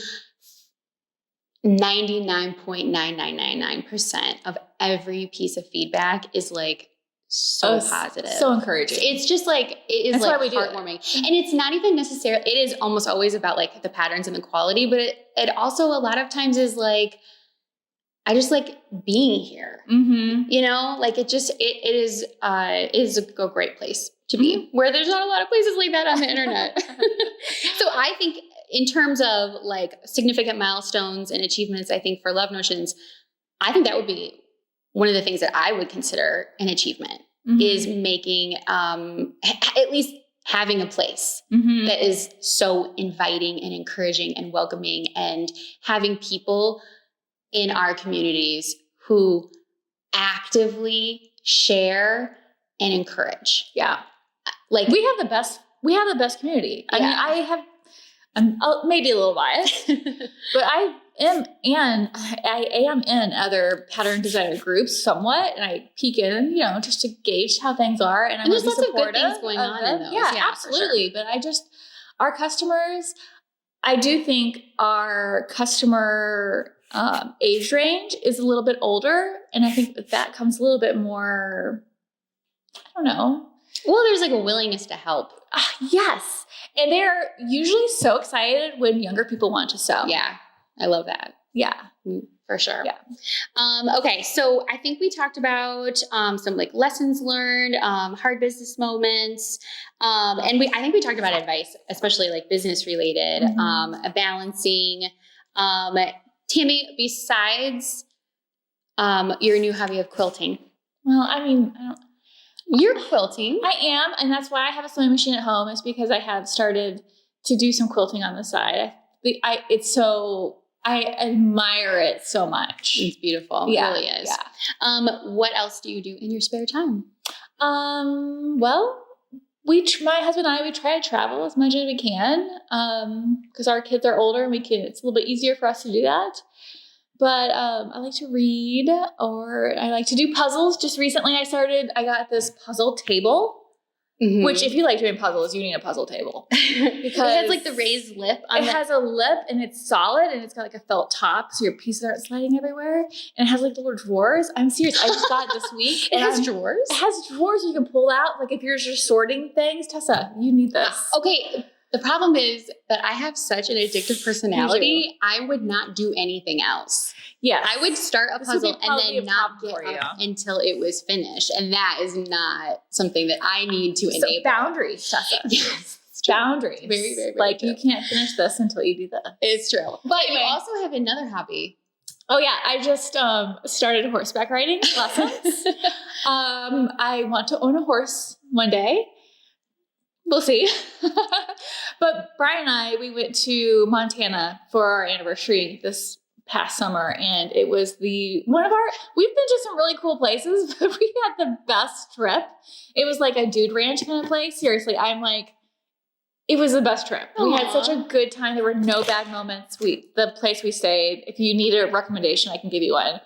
99.9999% of every piece of feedback is like so positive. So encouraging. It's just like, it is like heartwarming. And it's not even necessarily, it is almost always about like the patterns and the quality, but it also a lot of times is like, I just like being here, you know, like it is a great place to be where there's not a lot of places like that on the internet. So I think in terms of like significant milestones and achievements, I think for Love Notions, I think that would be one of the things that I would consider an achievement is making, at least having a place that is so inviting and encouraging and welcoming, and having people in our communities who actively share and encourage. Yeah. Like we have the best community. I mean, I'm maybe a little biased, but am in other pattern designer groups somewhat, and I peek in, just to gauge how things are. And there's lots of good things going on in those. Yeah, absolutely. Sure. But our customers, I do think our customer age range is a little bit older, and I think that comes a little bit more, I don't know. Well, there's like a willingness to help. Yes. And they're usually so excited when younger people want to sew. Yeah. I love that. Yeah. For sure. Yeah. Okay. So I think we talked about some like lessons learned, hard business moments. And I think we talked about advice, especially like business related, balancing. Tammy, besides your new hobby of quilting. Well, I mean, you're quilting. I am. And that's why I have a sewing machine at home, is because I have started to do some quilting on the side. I admire it so much. It's beautiful. Yeah, it really is. Yeah. What else do you do in your spare time? Well, my husband and I, we try to travel as much as we can, because our kids are older and it's a little bit easier for us to do that. But I like to read, or I like to do puzzles. Just recently I got this puzzle table, which if you like doing puzzles, you need a puzzle table. Because it has like the raised lip on it. Has a lip, and it's solid, and it's got like a felt top, so your pieces aren't sliding everywhere. And it has like little drawers. I'm serious. I just got it this week. It has drawers? It has drawers you can pull out. Like if you're just sorting things, Tessa, you need this. Okay. The problem is that I have such an addictive personality. I would not do anything else. Yeah, I would start a puzzle and then not get up until it was finished. And that is not something that I need to enable. Boundaries, Tessa. Yes. Boundaries. Very, very, very like true. You can't finish this until you do this. It's true. But anyway, you also have another hobby. Oh yeah, I just started horseback riding lessons. I want to own a horse one day. We'll see. But Brian and I, we went to Montana for our anniversary this past summer, and it was we've been to some really cool places, but we had the best trip. It was like a dude ranch kind of place. Seriously, it was the best trip. Aww. We had such a good time. There were no bad moments. The place we stayed, if you need a recommendation, I can give you one,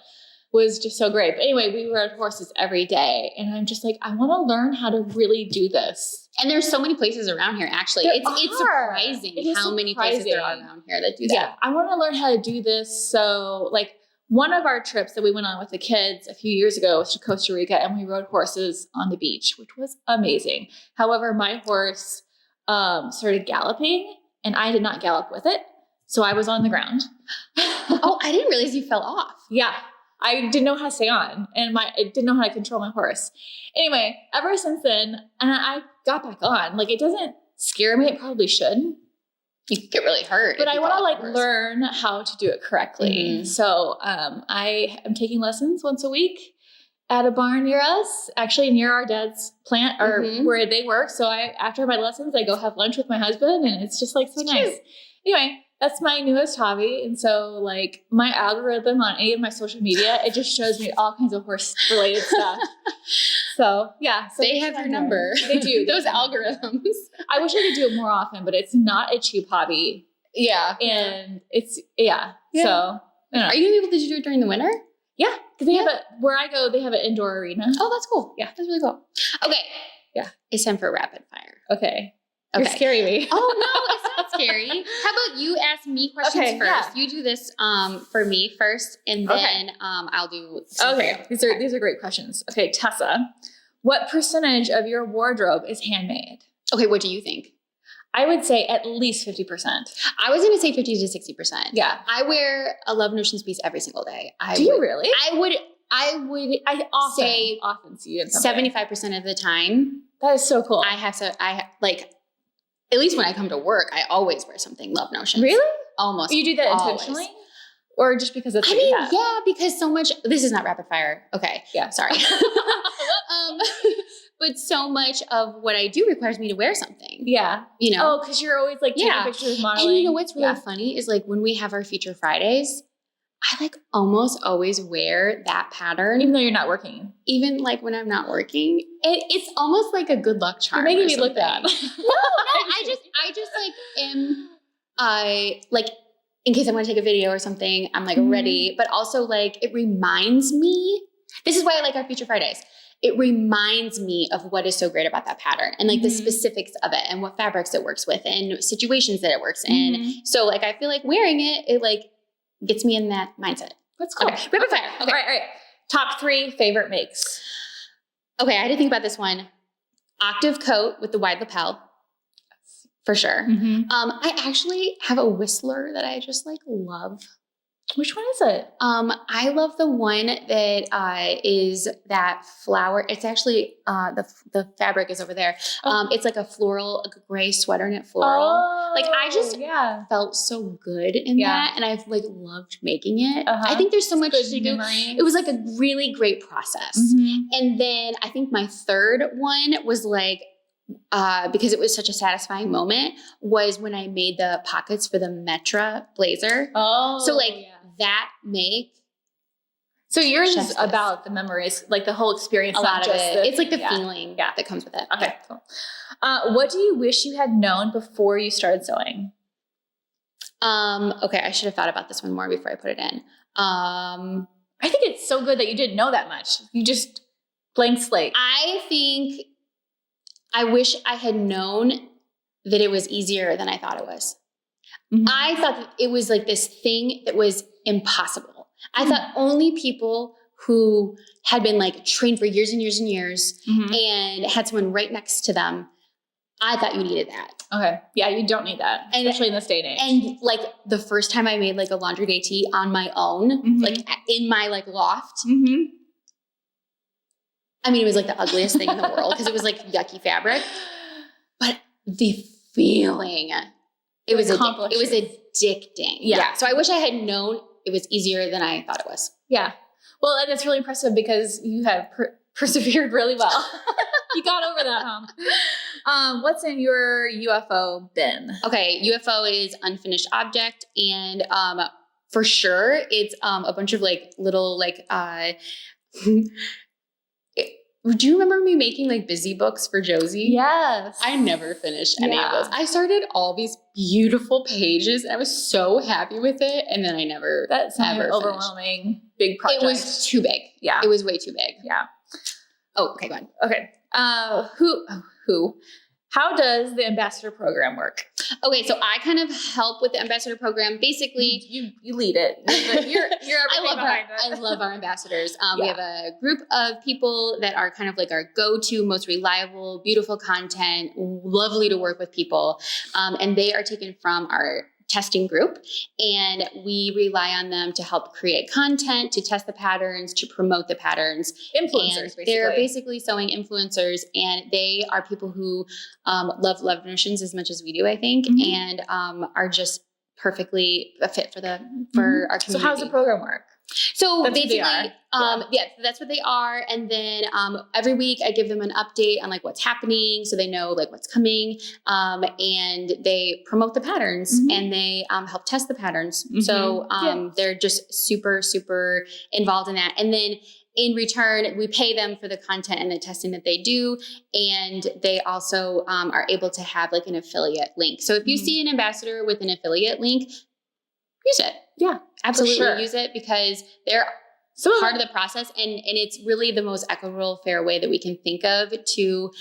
was just so great. But anyway, we rode horses every day, and I'm just like, I want to learn how to really do this. And there's so many places around here, actually. It's surprising how many places there are around here that do that. Yeah, I want to learn how to do this. So like one of our trips that we went on with the kids a few years ago was to Costa Rica, and we rode horses on the beach, which was amazing. However, my horse started galloping, and I did not gallop with it. So I was on the ground. Oh, I didn't realize you fell off. Yeah. I didn't know how to stay on, and I didn't know how to control my horse. Anyway, ever since then, and I got back on. Like, it doesn't scare me. It probably should. You could get really hurt. But I want to learn how to do it correctly. Mm-hmm. So I am taking lessons once a week at a barn near us, actually near our dad's plant or where they work. So after my lessons, I go have lunch with my husband, and it's just like so nice. Cute. Anyway. That's my newest hobby. And so like my algorithm on any of my social media, it just shows me all kinds of horse related stuff. So yeah. So they have your number. They do. Those algorithms. I wish I could do it more often, but it's not a cheap hobby. Yeah. And it's, yeah. So. Are you going to be able to do it during the winter? Yeah. Because where I go, they have an indoor arena. Oh, that's cool. Yeah. That's really cool. Okay. Yeah. It's time for rapid fire. Okay. You're scaring me. Oh, no, it's not scary. How about you ask me questions first? Yeah. You do this for me first, and then I'll do Okay. These are great questions. Okay, Tessa, what percentage of your wardrobe is handmade? Okay, what do you think? I would say at least 50%. I was going to say 50 to 60%. Yeah. I wear a Love Notions piece every single day. Do you really? I often see you in 75% of the time. That is so cool. At least when I come to work, I always wear something Love Notions. Really? Almost. You do that intentionally? Or just because it's yeah, because so much, this is not rapid fire. Okay. Yeah. Sorry. But so much of what I do requires me to wear something. Yeah. You know? Oh, because you're always like taking pictures, modeling. And you know what's really funny is like when we have our Feature Fridays, I like almost always wear that pattern. Even though you're not working. Even like when I'm not working. It's almost like a good luck charm. You're making me look bad. No, I just like am in case I want to take a video or something, I'm like ready. But also like it reminds me, this is why I like our Future Fridays. It reminds me of what is so great about that pattern and like the specifics of it and what fabrics it works with and situations that it works in. So like, I feel like wearing it, it like gets me in that mindset. That's cool. Okay. Rapid fire. Okay. All right. Top 3 favorite makes. Okay. I had to think about this one. Octave coat with the wide lapel. For sure. I actually have a whistler that I just like love. Which one is it? I love the one that is that flower. It's actually the fabric is over there. It's like a floral, like a gray sweater knit floral. Like I just felt so good in that, and I've like loved making it. I think there's so much to do. It was like a really great process. And then I think my third one was like, because it was such a satisfying moment, was when I made the pockets for the Metra blazer. So like that make. So yours is about the memories, like the whole experience. A lot of it. It's like the feeling that comes with it. Okay, cool. What do you wish you had known before you started sewing? Okay, I should have thought about this one more before I put it in. I think it's so good that you didn't know that much. You just blank slate. I wish I had known that it was easier than I thought it was. I thought that it was like this thing that was impossible. I thought only people who had been like trained for years and years and years and had someone right next to them, I thought you needed that. Okay. Yeah, you don't need that, especially in this day and age. And like the first time I made like a laundry day tee on my own, like in my like loft, I mean, it was like the ugliest thing in the world because it was like yucky fabric, but the feeling, it was addicting. Yeah. So I wish I had known it was easier than I thought it was. Yeah. Well, and it's really impressive because you have persevered really well. You got over that hump. What's in your UFO bin? Okay. UFO is unfinished object. And for sure, it's a bunch of like little like do you remember me making like busy books for Josie? Yes. I never finished any of those. I started all these beautiful pages and I was so happy with it. And then I never, that's an overwhelming big project. It was too big. Yeah. It was way too big. Yeah. Oh, okay, go ahead. Okay. How does the ambassador program work? Okay, so I kind of help with the ambassador program. Basically, you lead it. You're everything behind it. I love our ambassadors. We have a group of people that are kind of like our go-to, most reliable, beautiful content, lovely to work with people. And they are taken from our testing group, and we rely on them to help create content, to test the patterns, to promote the patterns. Influencers, basically. They're basically sewing influencers, and they are people who love notions as much as we do, I think, and are just perfectly a fit for our community. So how's the program work? So that's basically, that's what they are. And then every week I give them an update on like what's happening, so they know like what's coming. And they promote the patterns and they help test the patterns. So they're just super, super involved in that. And then in return, we pay them for the content and the testing that they do. And they also are able to have like an affiliate link. So if you see an ambassador with an affiliate link, use it. Yeah, absolutely use it because they're part of the process. And it's really the most equitable, fair way that we can think of to,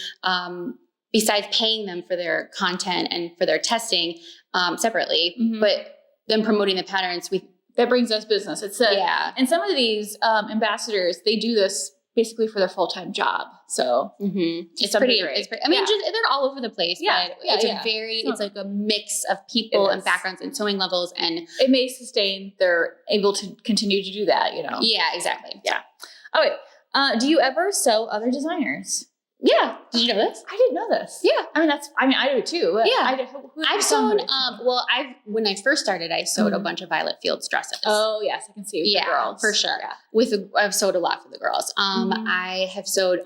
besides paying them for their content and for their testing separately, but them promoting the patterns, that brings us business. And some of these ambassadors, they do this basically for their full-time job. So it's pretty great. I mean, they're all over the place, but it's like a mix of people and backgrounds and sewing levels, and it may sustain they're able to continue to do that, you know? Yeah, exactly. Yeah. Okay. Do you ever sew other designers? Yeah. Did you know this? I didn't know this. Yeah. I do too. Yeah. I've sewn, when I first started, I sewed a bunch of Violet Fields dresses. Oh yes. I can see with the girls. For sure. Yeah. I've sewed a lot for the girls. I have sewed,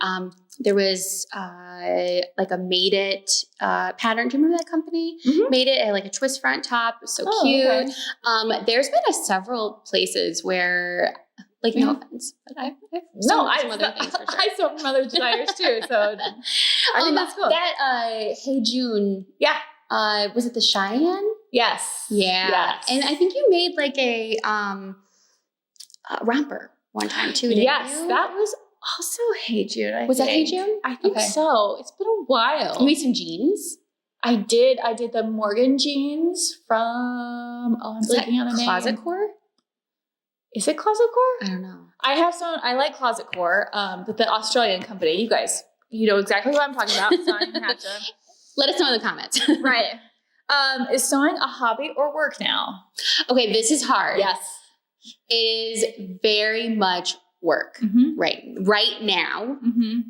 there was, like a Made It, pattern. Do you remember that company? Made It. It had like a twist front top. It was so cute. Okay. There's been several places where, like, no offense, but I've some other things for sure. I sew from other designers too, so I think that's cool. That Hey June, was it the Cheyenne? Yes. Yeah. Yes. And I think you made like a romper one time too, didn't you? That was also Hey June. Was that Hey June? I think so. It's been a while. You made some jeans? I did the Morgan jeans from, I'm blanking on the name. Closet Core? Is it Closet Core? I don't know. I have some, I like Closet Core, but the Australian company, you guys, you know exactly what I'm talking about, so I have to. Let us know in the comments. Right. Is sewing a hobby or work now? Okay, this is hard. Yes. It is very much work right now.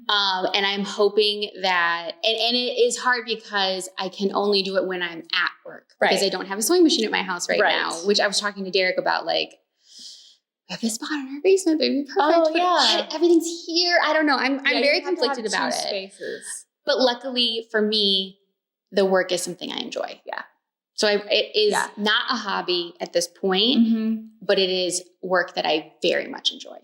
And I'm hoping that, and it is hard because I can only do it when I'm at work because I don't have a sewing machine at my house right now, which I was talking to Derek about, like, we have this spot in our basement that would be perfect. Oh, yeah. Everything's here. I don't know. I'm very conflicted about it. Spaces. But luckily for me, the work is something I enjoy. Yeah. So it is not a hobby at this point, but it is work that I very much enjoy.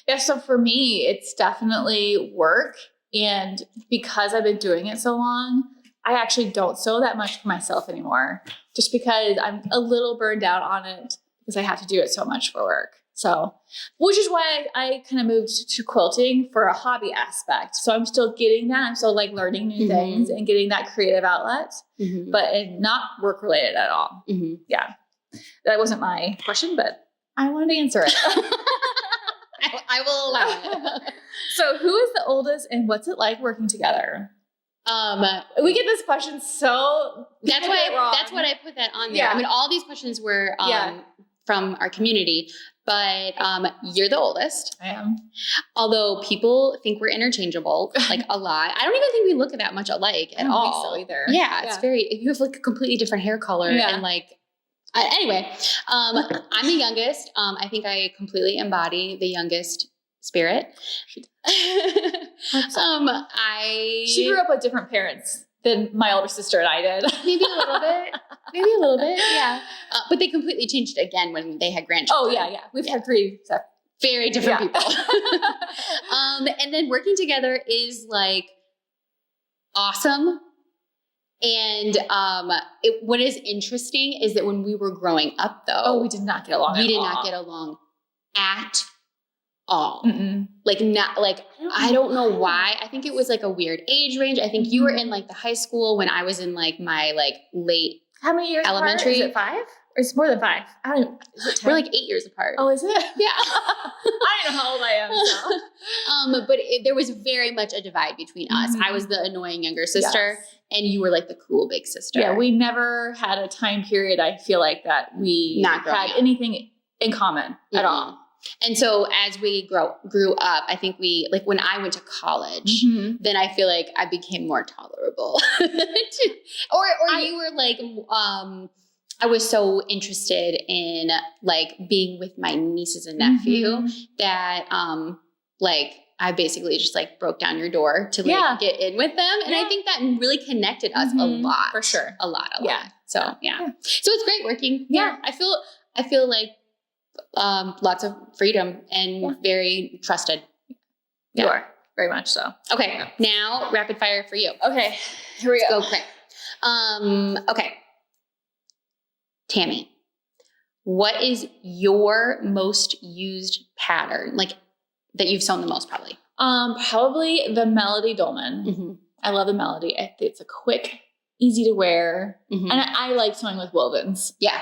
Yeah. So for me, it's definitely work. And because I've been doing it so long, I actually don't sew that much for myself anymore, just because I'm a little burned out on it because I have to do it so much for work. So, which is why I kind of moved to quilting for a hobby aspect. So I'm still getting that. I'm still like learning new things and getting that creative outlet, but not work related at all. Yeah. That wasn't my question, but I wanted to answer it. I will allow it. So who is the oldest and what's it like working together? We get this question so that's what I put that on there. Yeah. I mean, all these questions were from our community, but you're the oldest. I am. Although people think we're interchangeable, like a lot. I don't even think we look that much alike at all. I don't think so either. Yeah, it's you have like a completely different hair color and like. Anyway, I'm the youngest. I think I completely embody the youngest spirit. She grew up with different parents than my older sister and I did. Maybe a little bit. Yeah. But they completely changed it again when they had grandchildren. Oh yeah. We've had three very different people. And then working together is like awesome. And what is interesting is that when we were growing up, though, we did not get along. We did not get along at all. Like not like I don't know why. I think it was like a weird age range. I think you were in like the high school when I was in like my like late. How many years elementary? Apart? Is it 5? Or it's more than 5? I don't know. Is it 10? We're like 8 years apart. Oh, is it? Yeah. I don't know how old I am. So. But there was very much a divide between us. I was the annoying younger sister, and you were like the cool big sister. Yeah, we never had a time period, I feel like, that we had anything in common at all. And so as we grew up, I think we, like when I went to college, then I feel like I became more tolerable. or you were like, I was so interested in like being with my nieces and nephew that like I basically just like broke down your door to like get in with them. And I think that really connected us a lot. For sure. A lot. So, yeah. So it's great working. Yeah. I feel like lots of freedom and very trusted. You are. Very much so. Okay. Now rapid fire for you. Okay. Here we go. Go quick. Okay. Tammy, what is your most used pattern? Like that you've sewn the most probably? Probably the Melody Dolman. I love the Melody. It's a quick, easy to wear. And I like sewing with wovens. Yeah.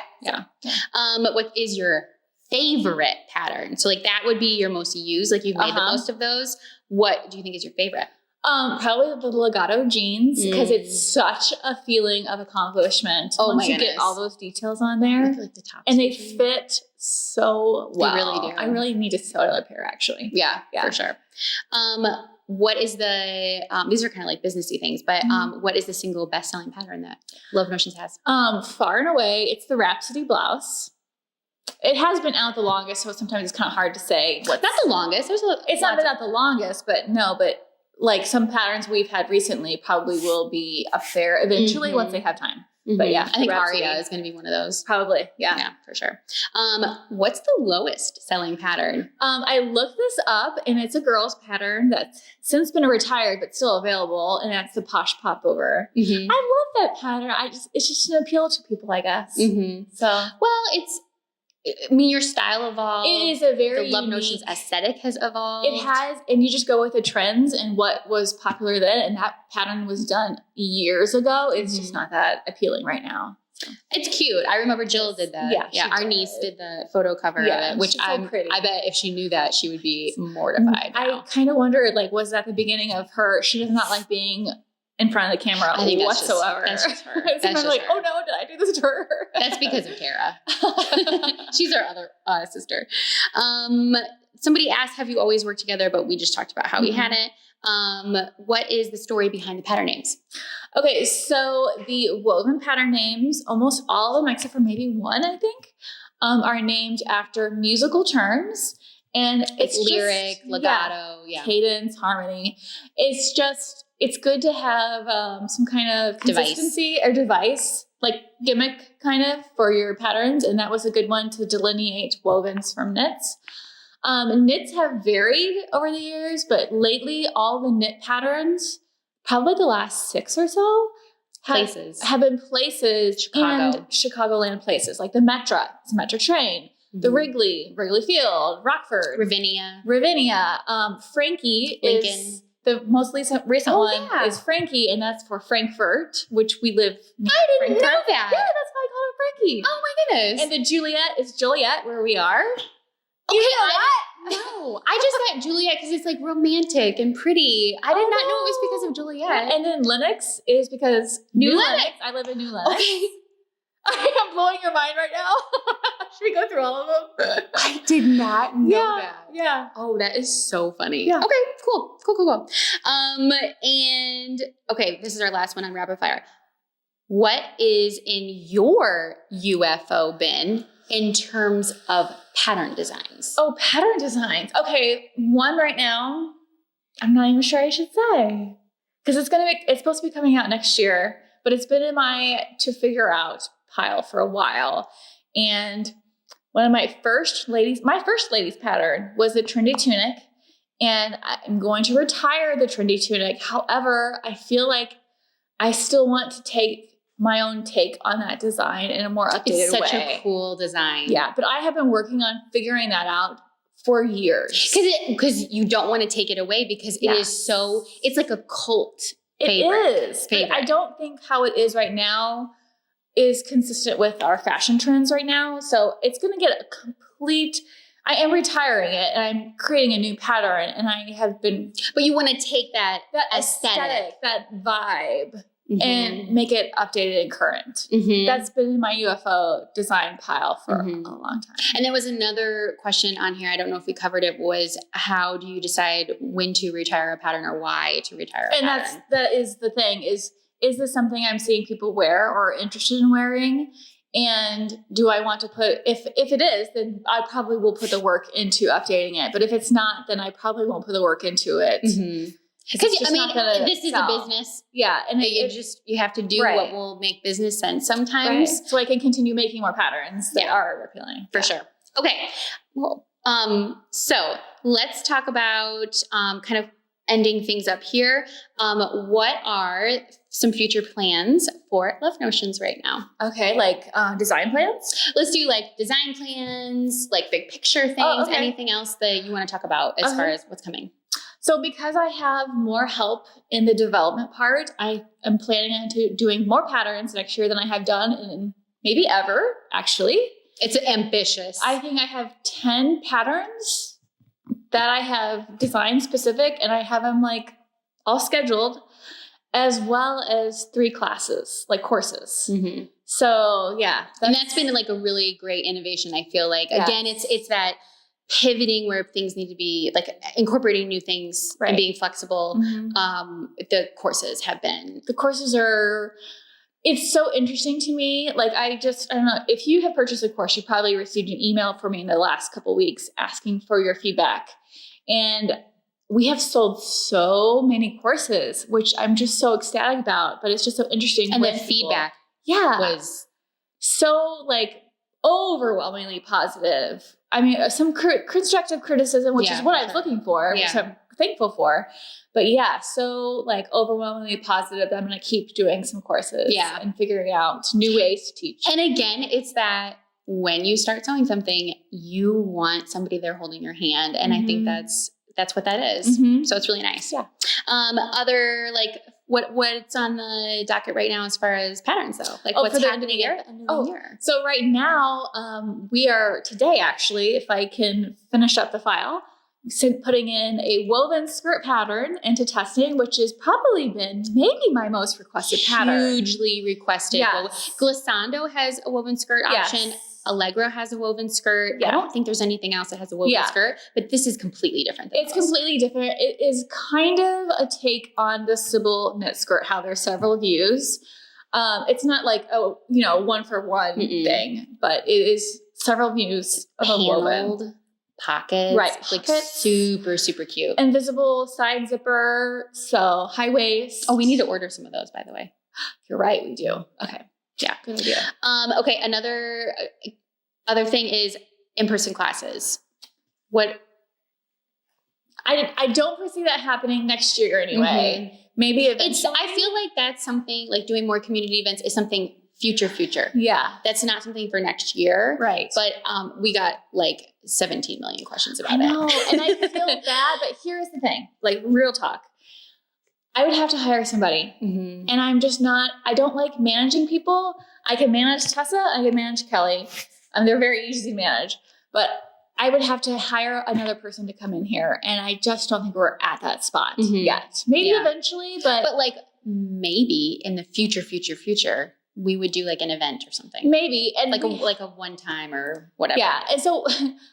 What is your favorite pattern? So like that would be your most used, like you've made the most of those. What do you think is your favorite? Probably the legato jeans because it's such a feeling of accomplishment. Once you get all those details on there, I feel like the tops and they fit so well. They really do. I really need to sew another pair actually. Yeah, for sure. What is the, these are kind of like businessy things, but what is the single best-selling pattern that Love Notions has? Far and away, it's the Rhapsody blouse. It has been out the longest, so sometimes it's kind of hard to say. Not the longest. It's not been out the longest, but like some patterns we've had recently probably will be up there eventually once they have time. But yeah, I think Aria is going to be one of those. Probably. Yeah. Yeah, for sure. What's the lowest selling pattern? I looked this up, and it's a girl's pattern that's since been retired, but still available. And that's the Posh Popover. I love that pattern. It's just an appeal to people, I guess. So, well, your style evolved. It is a very the Love Notions aesthetic has evolved. It has, and you just go with the trends and what was popular then, and that pattern was done years ago. It's just not that appealing right now. So. It's cute. I remember Jill did that. Yeah. Our niece did the photo cover of it, which I bet if she knew that, she would be mortified. I kind of wondered, was that the beginning of her? She does not like being in front of the camera whatsoever. That's just her. So I'm like, oh no, did I do this to her? That's because of Kara. She's our other sister. Somebody asked, have you always worked together? But we just talked about how we had it. What is the story behind the pattern names? Okay, so the woven pattern names, almost all of them, except for maybe one, I think, are named after musical terms. And it's lyric, legato, cadence, harmony. It's good to have some kind of consistency or device, like gimmick kind of for your patterns. And that was a good one to delineate wovens from knits. Knits have varied over the years, but lately all the knit patterns, probably the last 6 or so, have been places and Chicagoland places, like the Metra, it's a Metra train. The Wrigley Field, Rockford, Ravinia. Frankie Lincoln. is the most recent one is Frankie, and that's for Frankfurt, which we live near. I didn't know that. Yeah, that's why I call it Frankie. Oh my goodness. And the Juliet is Joliet, where we are. Okay, no, I just thought Juliet because it's romantic and pretty. I did not know it was because of Juliet. Yeah, and then Lenox is because New Lenox. I live in New Lenox. Okay. I'm blowing your mind right now. Should we go through all of them? I did not know that. Yeah. Oh, that is so funny. Yeah. Okay, cool. And okay, this is our last one on rapid fire. What is in your UFO bin in terms of pattern designs? Oh, pattern designs. Okay, one right now, I'm not even sure I should say. Because it's supposed to be coming out next year, but it's been in my to figure out pile for a while. And one of my first ladies pattern was the trendy tunic. And I'm going to retire the trendy tunic. However, I feel like I still want to take my own take on that design in a more updated way. It's such a cool design. Yeah, but I have been working on figuring that out for years. Because you don't want to take it away because it is it's like a cult favorite. It is. But I don't think how it is right now is consistent with our fashion trends right now. So it's going to get a complete... I am retiring it and I'm creating a new pattern and I have been... But you want to take that aesthetic, that vibe and make it updated and current. That's been in my UFO design pile for a long time. And there was another question on here, I don't know if we covered it, was how do you decide when to retire a pattern or why to retire a pattern? And that is the thing, is this something I'm seeing people wear or interested in wearing? And do I want to put, if it is, then I probably will put the work into updating it. But if it's not, then I probably won't put the work into it. Because this is a business. Yeah. And you have to do what will make business sense sometimes. Right. So I can continue making more patterns that are appealing. For sure. Okay. Well, so let's talk about kind of ending things up here. What are some future plans for Love Notions right now? Okay, like design plans? Let's do design plans, big picture things, anything else that you want to talk about as far as what's coming. So because I have more help in the development part, I am planning on doing more patterns next year than I have done in maybe ever, actually. It's ambitious. I think I have 10 patterns that I have design specific and I have them all scheduled, as well as 3 classes, courses. So yeah. And that's been a really great innovation. I feel like, again, it's that pivoting where things need to be incorporating new things and being flexible. The courses it's so interesting to me. I don't know, if you have purchased a course, you probably received an email from me in the last couple of weeks asking for your feedback. And we have sold so many courses, which I'm just so ecstatic about, but it's just so interesting. And the feedback was so like overwhelmingly positive. I mean, some constructive criticism, which is what I was looking for, which I'm thankful for. But so like overwhelmingly positive that I'm going to keep doing some courses and figuring out new ways to teach. And again, it's that when you start sewing something, you want somebody there holding your hand. And I think that's what that is. So it's really nice. Yeah. Other like what's on the docket right now as far as patterns though? Like what's happening at the end of the year? So right now, we are today actually, if I can finish up the file, putting in a woven skirt pattern into testing, which has probably been maybe my most requested pattern. Hugely requested. Yes. Glissando has a woven skirt option. Allegro has a woven skirt. I don't think there's anything else that has a woven skirt, but this is completely different. It's completely different. It is kind of a take on the Sybil knit skirt, how there's several views. It's not like a, one for one thing, but it is several views of a woven. Pockets. Right. Like super, super cute. Invisible side zipper. So high waist. Oh, we need to order some of those, by the way. You're right. We do. Okay. Yeah. Good idea. Okay. Other thing is in-person classes. I don't foresee that happening next year anyway. Maybe eventually. I feel like that's something like doing more community events is something future. Yeah. That's not something for next year. Right. But we got like 17 million questions about it. And I feel bad, but here's the thing, like real talk. I would have to hire somebody and I'm just not, I don't like managing people. I can manage Tessa. I can manage Kelly. They're very easy to manage, but I would have to hire another person to come in here. And I just don't think we're at that spot yet. Maybe eventually, but like maybe in the future, we would do like an event or something. Maybe. And like a one time or whatever. Yeah. And so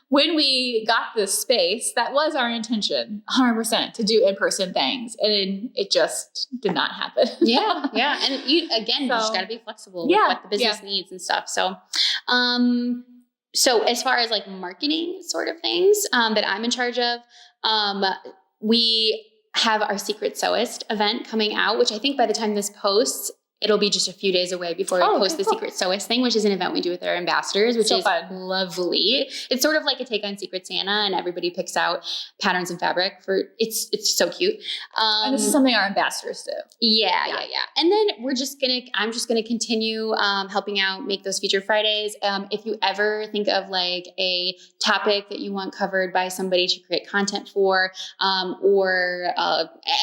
when we got this space, that was our intention 100% to do in-person things. And it just did not happen. Yeah. And you just got to be flexible with what the business needs and stuff. So, so as far as like marketing sort of things, that I'm in charge of, we have our Secret Sewist event coming out, which I think by the time this posts, it'll be just a few days away before we post the Secret Sewist thing, which is an event we do with our ambassadors, which is lovely. It's sort of like a take on Secret Santa, and everybody picks out patterns and fabric for it's so cute. And this is something our ambassadors do. Yeah. And then I'm just gonna continue helping out, make those Feature Fridays. If you ever think of like a topic that you want covered by somebody to create content for, or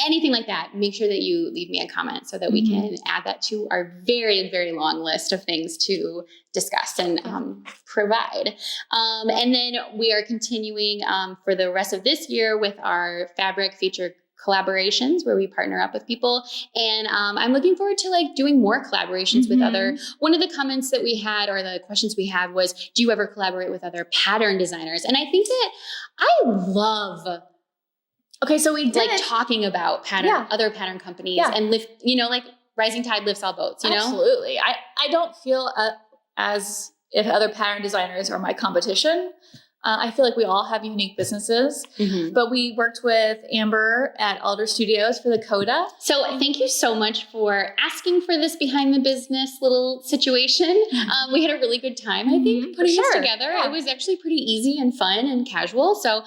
anything like that, make sure that you leave me a comment so that we can add that to our very, very long list of things to discuss and provide. And then we are continuing for the rest of this year with our fabric feature collaborations where we partner up with people. And I'm looking forward to like doing more collaborations with one of the comments that we had, or the questions we had was, do you ever collaborate with other pattern designers? And I think that I love so we did like talking about other pattern companies and lift, like rising tide lifts all boats, you know? Absolutely. I don't feel as if other pattern designers are my competition. I feel like we all have unique businesses, but we worked with Amber at Alder Studios for the Coda. So thank you so much for asking for this behind the business little situation. We had a really good time, I think, putting this together. Yeah. It was actually pretty easy and fun and casual. So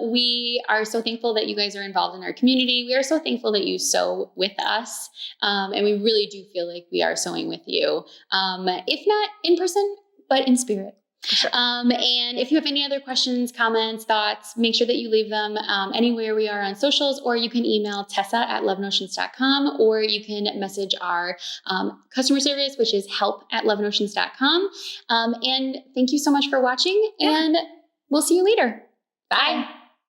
we are so thankful that you guys are involved in our community. We are so thankful that you sew with us. And we really do feel like we are sewing with you, if not in person, but in spirit. Sure. And if you have any other questions, comments, thoughts, make sure that you leave them anywhere we are on socials, or you can email Tessa@lovenotions.com, or you can message our customer service, which is help@lovenotions.com. And thank you so much for watching, and we'll see you later. Bye.